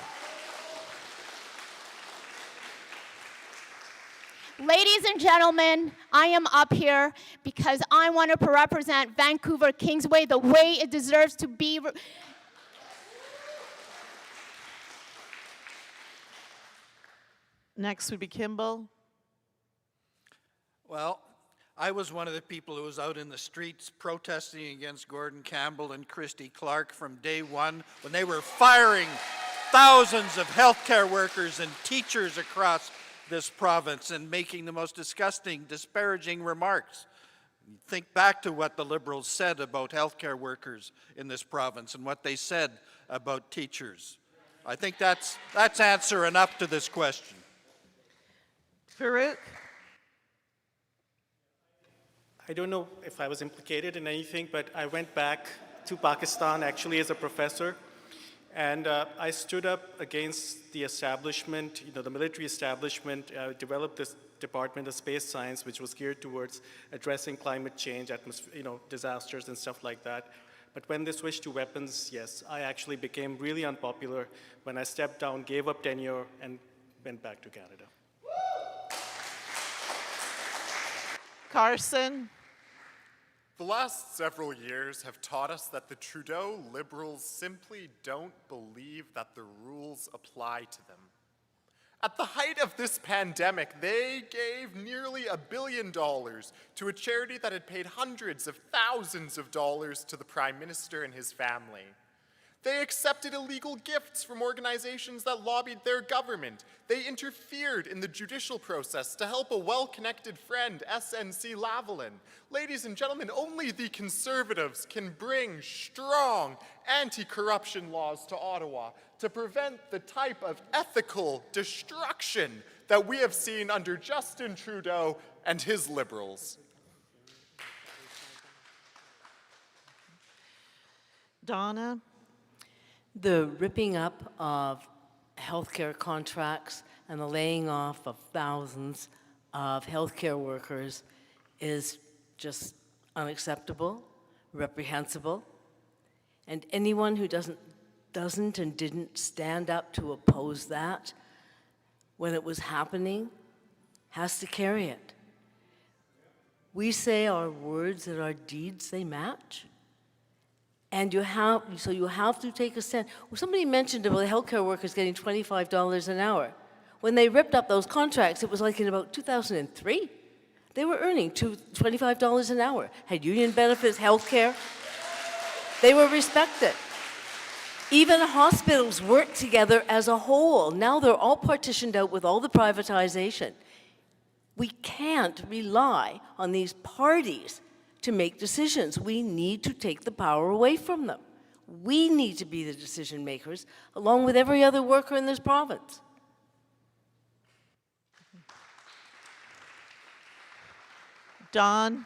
ladies and gentlemen, I am up here because I want to represent Vancouver Kingsway the way it deserves to be. Next would be Kimball. Well, I was one of the people who was out in the streets protesting against Gordon Campbell and Christy Clark from day one when they were firing thousands of healthcare workers and teachers across this province and making the most disgusting, disparaging remarks. Think back to what the Liberals said about healthcare workers in this province and what they said about teachers. I think that's answer enough to this question. Farouk? I don't know if I was implicated in anything, but I went back to Pakistan actually as a professor, and I stood up against the establishment, the military establishment. Developed this Department of Space Science, which was geared towards addressing climate change, disasters and stuff like that. But when they switched to weapons, yes, I actually became really unpopular when I stepped down, gave up tenure, and went back to Canada. Carson? The last several years have taught us that the Trudeau Liberals simply don't believe that the rules apply to them. At the height of this pandemic, they gave nearly $1 billion to a charity that had paid hundreds of thousands of dollars to the Prime Minister and his family. They accepted illegal gifts from organizations that lobbied their government. They interfered in the judicial process to help a well-connected friend, SNC Lavalin. Ladies and gentlemen, only the Conservatives can bring strong anti-corruption laws to Ottawa to prevent the type of ethical destruction that we have seen under Justin Trudeau and his Liberals. Donna? The ripping up of healthcare contracts and the laying off of thousands of healthcare workers is just unacceptable, reprehensible. And anyone who doesn't and didn't stand up to oppose that when it was happening has to carry it. We say our words and our deeds, they match. And you have to take a stand. Well, somebody mentioned about the healthcare workers getting $25 an hour. When they ripped up those contracts, it was like in about 2003. They were earning $25 an hour, had union benefits, healthcare. They were respected. Even hospitals worked together as a whole. Now they're all partitioned out with all the privatization. We can't rely on these parties to make decisions. We need to take the power away from them. We need to be the decision makers, along with every other worker in this province. Don?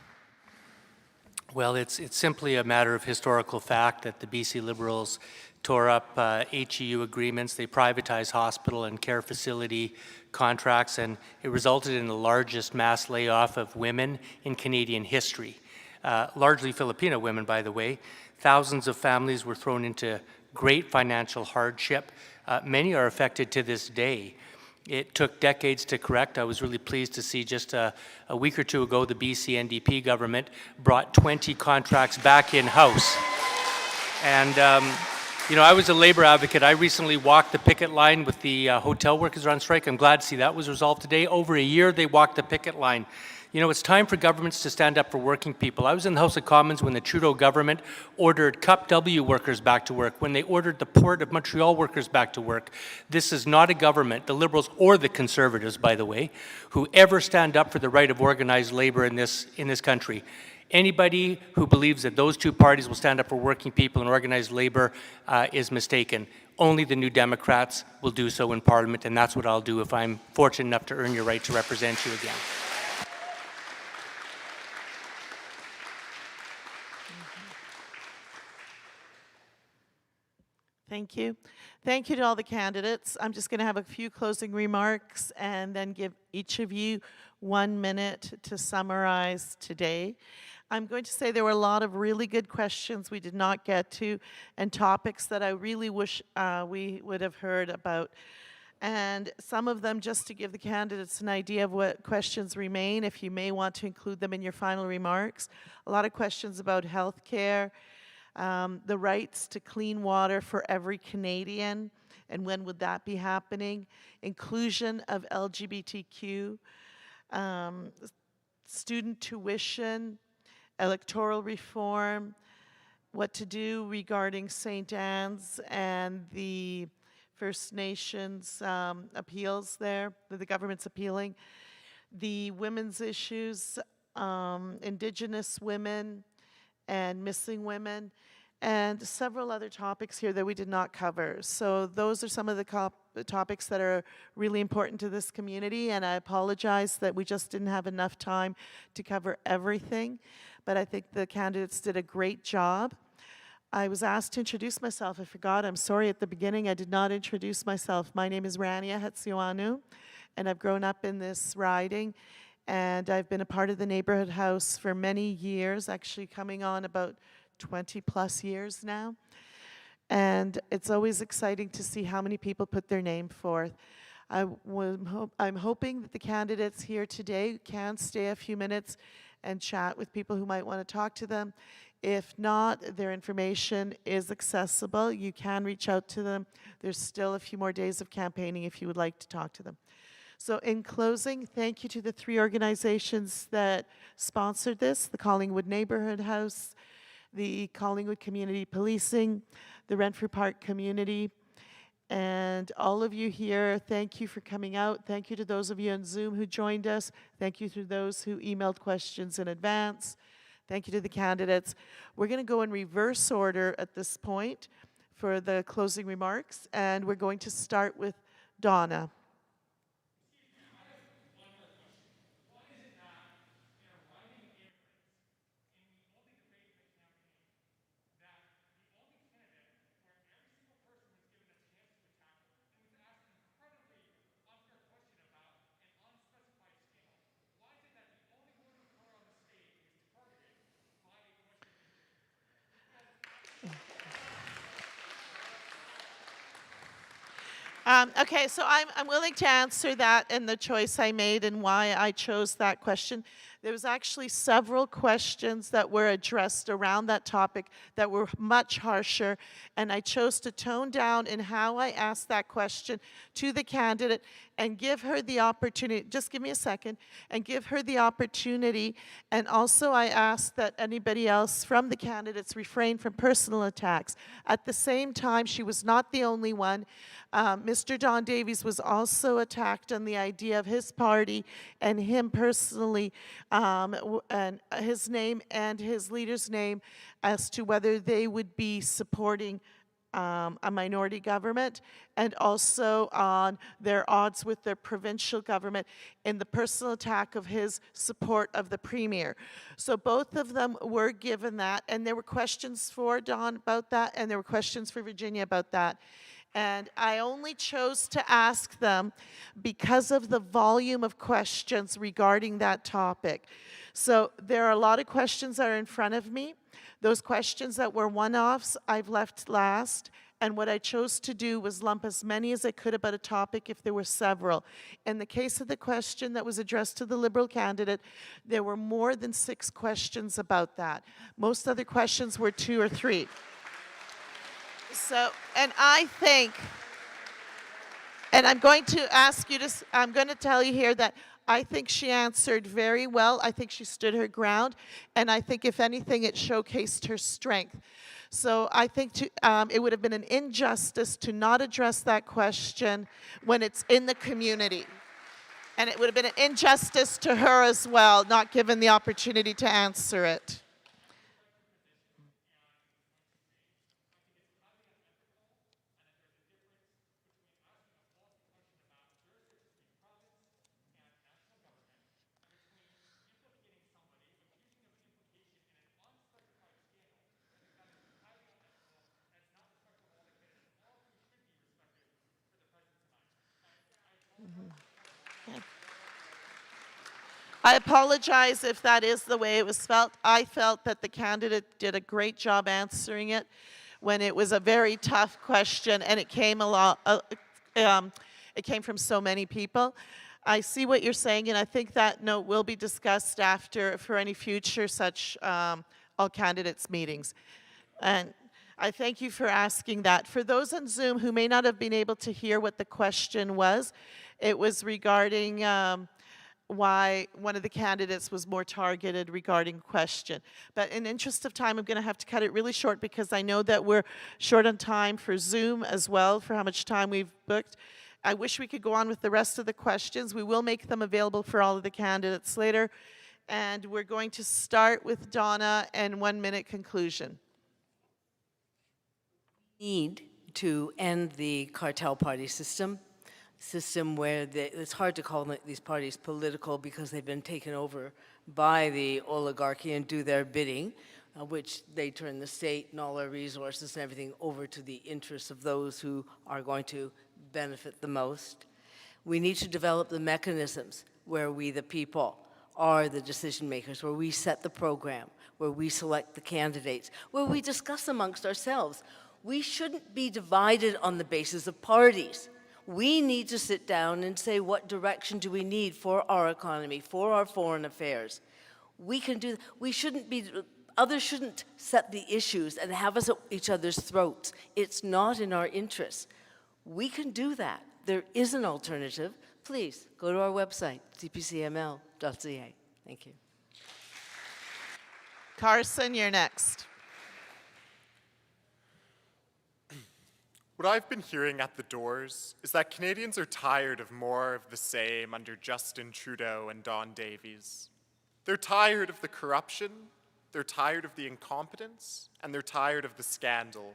Well, it's simply a matter of historical fact that the BC Liberals tore up HEU agreements. They privatized hospital and care facility contracts, and it resulted in the largest mass layoff of women in Canadian history. Largely Filipino women, by the way. Thousands of families were thrown into great financial hardship. Many are affected to this day. It took decades to correct. I was really pleased to see just a week or two ago the BC NDP government brought 20 contracts back in-house. And you know, I was a labor advocate. I recently walked the picket line with the hotel workers on strike. I'm glad to see that was resolved today. Over a year, they walked the picket line. You know, it's time for governments to stand up for working people. I was in the House of Commons when the Trudeau government ordered Cup W workers back to work, when they ordered the Port of Montreal workers back to work. This is not a government, the Liberals or the Conservatives, by the way, who ever stand up for the right of organized labor in this country. Anybody who believes that those two parties will stand up for working people and organized labor is mistaken. Only the New Democrats will do so in Parliament, and that's what I'll do if I'm fortunate enough to earn your right to represent you again. Thank you. Thank you to all the candidates. I'm just going to have a few closing remarks and then give each of you 1 minute to summarize today. I'm going to say there were a lot of really good questions we did not get to and topics that I really wish we would have heard about. And some of them, just to give the candidates an idea of what questions remain, if you may want to include them in your final remarks. A lot of questions about health care, the rights to clean water for every Canadian, and when would that be happening? Inclusion of LGBTQ, student tuition, electoral reform, what to do regarding St. Anne's and the First Nations appeals there, that the government's appealing, the women's issues, Indigenous women and missing women, and several other topics here that we did not cover. So those are some of the topics that are really important to this community, and I apologize that we just didn't have enough time to cover everything, but I think the candidates did a great job. I was asked to introduce myself. I forgot. I'm sorry at the beginning. I did not introduce myself. My name is Rania Hetziwanu, and I've grown up in this riding, and I've been a part of the neighborhood house for many years, actually coming on about 20 plus years now. And it's always exciting to see how many people put their name forth. I'm hoping that the candidates here today can stay a few minutes and chat with people who might want to talk to them. If not, their information is accessible. You can reach out to them. There's still a few more days of campaigning if you would like to talk to them. So in closing, thank you to the 3 organizations that sponsored this, the Collingwood Neighbourhood House, the Collingwood Community Policing, the Renfrew Park Community, and all of you here. Thank you for coming out. Thank you to those of you on Zoom who joined us. Thank you to those who emailed questions in advance. Thank you to the candidates. We're going to go in reverse order at this point for the closing remarks, and we're going to start with Donna. Okay, so I'm willing to answer that and the choice I made and why I chose that question. There was actually several questions that were addressed around that topic that were much harsher, and I chose to tone down in how I asked that question to the candidate and give her the opportunity, just give me a second, and give her the opportunity. And also I asked that anybody else from the candidates refrain from personal attacks. At the same time, she was not the only one. Mr. Don Davies was also attacked on the idea of his party and him personally, and his name and his leader's name as to whether they would be supporting a minority government, and also on their odds with their provincial government in the personal attack of his support of the Premier. So both of them were given that, and there were questions for Don about that, and there were questions for Virginia about that. And I only chose to ask them because of the volume of questions regarding that topic. So there are a lot of questions that are in front of me. Those questions that were one-offs, I've left last. And what I chose to do was lump as many as I could about a topic if there were several. In the case of the question that was addressed to the Liberal candidate, there were more than 6 questions about that. Most other questions were 2 or 3. So, and I think, and I'm going to ask you to, I'm going to tell you here that I think she answered very well. I think she stood her ground. And I think, if anything, it showcased her strength. So I think it would have been an injustice to not address that question when it's in the community. And it would have been an injustice to her as well, not given the opportunity to answer it. I apologize if that is the way it was felt. I felt that the candidate did a great job answering it when it was a very tough question, and it came it came from so many people. I see what you're saying, and I think that note will be discussed after for any future such all candidates meetings. And I thank you for asking that. For those on Zoom who may not have been able to hear what the question was, it was regarding why one of the candidates was more targeted regarding question. But in interest of time, I'm going to have to cut it really short because I know that we're short on time for Zoom as well, for how much time we've booked. I wish we could go on with the rest of the questions. We will make them available for all of the candidates later. And we're going to start with Donna and 1-minute conclusion. Need to end the cartel party system where it's hard to call these parties political because they've been taken over by the oligarchy and do their bidding, which they turn the state and all our resources and everything over to the interests of those who are going to benefit the most. We need to develop the mechanisms where we, the people, are the decision makers, where we set the program, where we select the candidates, where we discuss amongst ourselves. We shouldn't be divided on the basis of parties. We need to sit down and say, what direction do we need for our economy, for our foreign affairs? We can do, we shouldn't be, others shouldn't set the issues and have us at each other's throats. It's not in our interests. We can do that. There is an alternative. Please go to our website, cpcml.ca. Thank you. Carson, you're next. What I've been hearing at the doors is that Canadians are tired of more of the same under Justin Trudeau and Don Davies. They're tired of the corruption, they're tired of the incompetence, and they're tired of the scandal.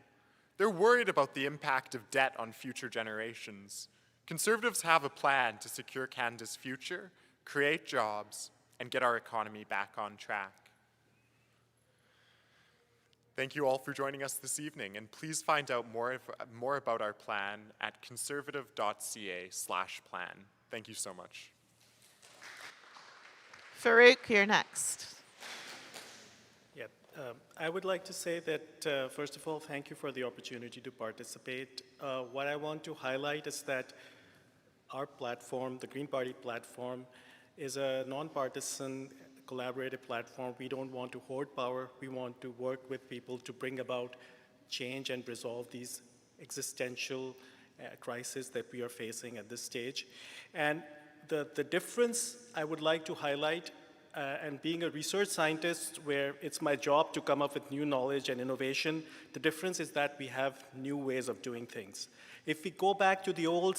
They're worried about the impact of debt on future generations. Conservatives have a plan to secure Canada's future, create jobs, and get our economy back on track. Thank you all for joining us this evening, and please find out more about our plan at conservative.ca/plan. Thank you so much. Farouk, you're next. Yeah, I would like to say that, first of all, thank you for the opportunity to participate. What I want to highlight is that our platform, the Green Party platform, is a nonpartisan collaborative platform. We don't want to hoard power. We want to work with people to bring about change and resolve these existential crises that we are facing at this stage. And the difference I would like to highlight, and being a research scientist where it's my job to come up with new knowledge and innovation, the difference is that we have new ways of doing things. If we go back to the old,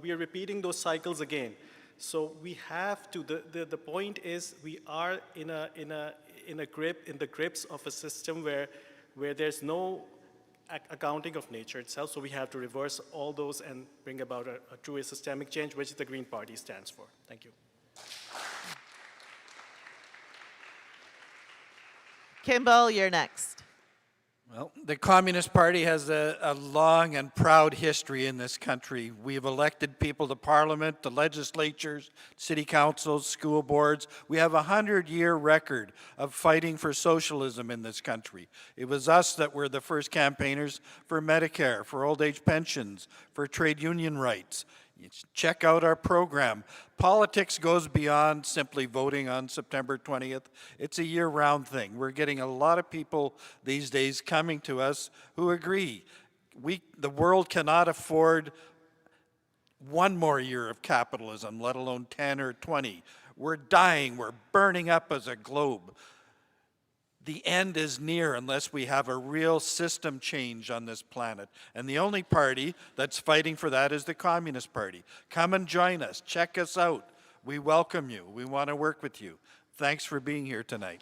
we are repeating those cycles again. So we have to, the point is we are in the grips of a system where there's no accounting of nature itself. So we have to reverse all those and bring about a true systemic change, which the Green Party stands for. Thank you. Kimball, you're next. Well, the Communist Party has a long and proud history in this country. We've elected people to Parliament, to legislatures, city councils, school boards. We have a 100-year record of fighting for socialism in this country. It was us that were the first campaigners for Medicare, for old age pensions, for trade union rights. Check out our program. Politics goes beyond simply voting on September 20th. It's a year-round thing. We're getting a lot of people these days coming to us who agree. The world cannot afford one more year of capitalism, let alone 10 or 20. We're dying. We're burning up as a globe. The end is near unless we have a real system change on this planet. And the only party that's fighting for that is the Communist Party. Come and join us. Check us out. We welcome you. We want to work with you. Thanks for being here tonight.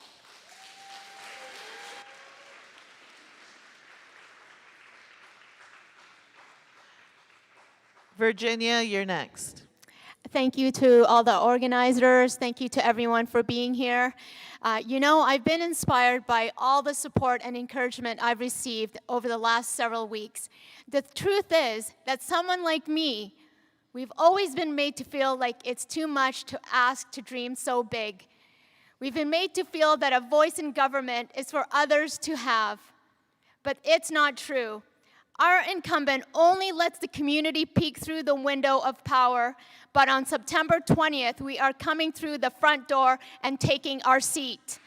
Virginia, you're next. Thank you to all the organizers. Thank you to everyone for being here. You know, I've been inspired by all the support and encouragement I've received over the last several weeks. The truth is that someone like me, we've always been made to feel like it's too much to ask to dream so big. We've been made to feel that a voice in government is for others to have. But it's not true. Our incumbent only lets the community peek through the window of power, but on September 20th, we are coming through the front door and taking our seat.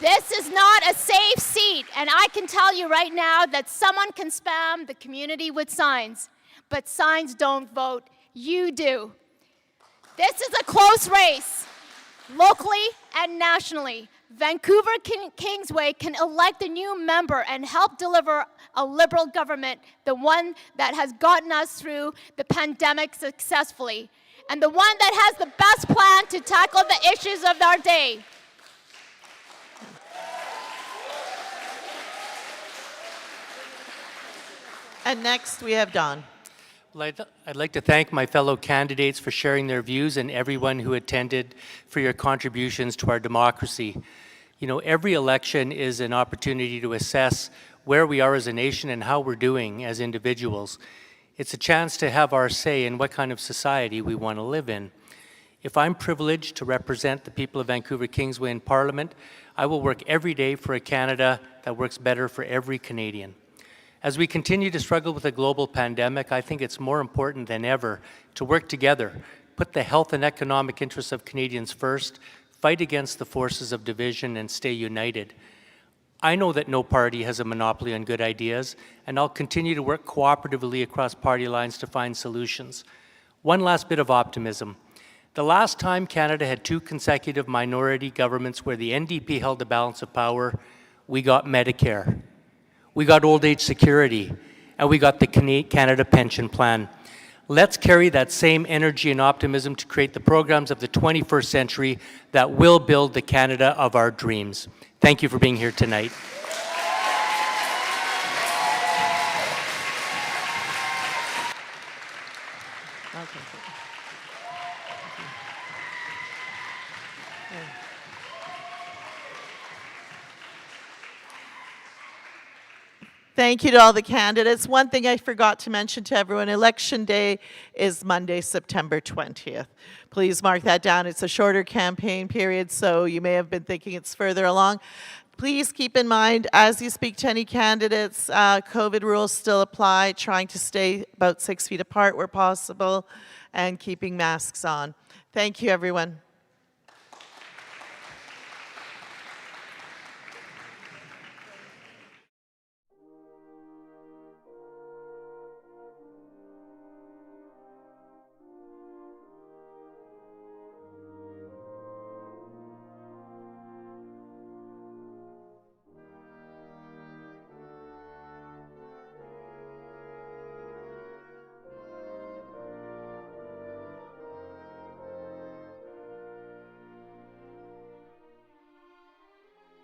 This is not a safe seat, and I can tell you right now that someone can spam the community with signs, but signs don't vote. You do. This is a close race, locally and nationally. Vancouver Kingsway can elect a new member and help deliver a Liberal government, the one that has gotten us through the pandemic successfully, and the one that has the best plan to tackle the issues of our day. And next we have Don. Well, I'd like to thank my fellow candidates for sharing their views and everyone who attended for your contributions to our democracy. You know, every election is an opportunity to assess where we are as a nation and how we're doing as individuals. It's a chance to have our say in what kind of society we want to live in. If I'm privileged to represent the people of Vancouver Kingsway in Parliament, I will work every day for a Canada that works better for every Canadian. As we continue to struggle with a global pandemic, I think it's more important than ever to work together, put the health and economic interests of Canadians first, fight against the forces of division, and stay united. I know that no party has a monopoly on good ideas, and I'll continue to work cooperatively across party lines to find solutions. One last bit of optimism. The last time Canada had 2 consecutive minority governments where the NDP held the balance of power, we got Medicare, we got old age security, and we got the Canada Pension Plan. Let's carry that same energy and optimism to create the programs of the 21st century that will build the Canada of our dreams. Thank you for being here tonight. Thank you to all the candidates. One thing I forgot to mention to everyone, Election Day is Monday, September 20th. Please mark that down. It's a shorter campaign period, so you may have been thinking it's further along. Please keep in mind, as you speak to any candidates, COVID rules still apply, trying to stay about 6 feet apart where possible, and keeping masks on. Thank you, everyone.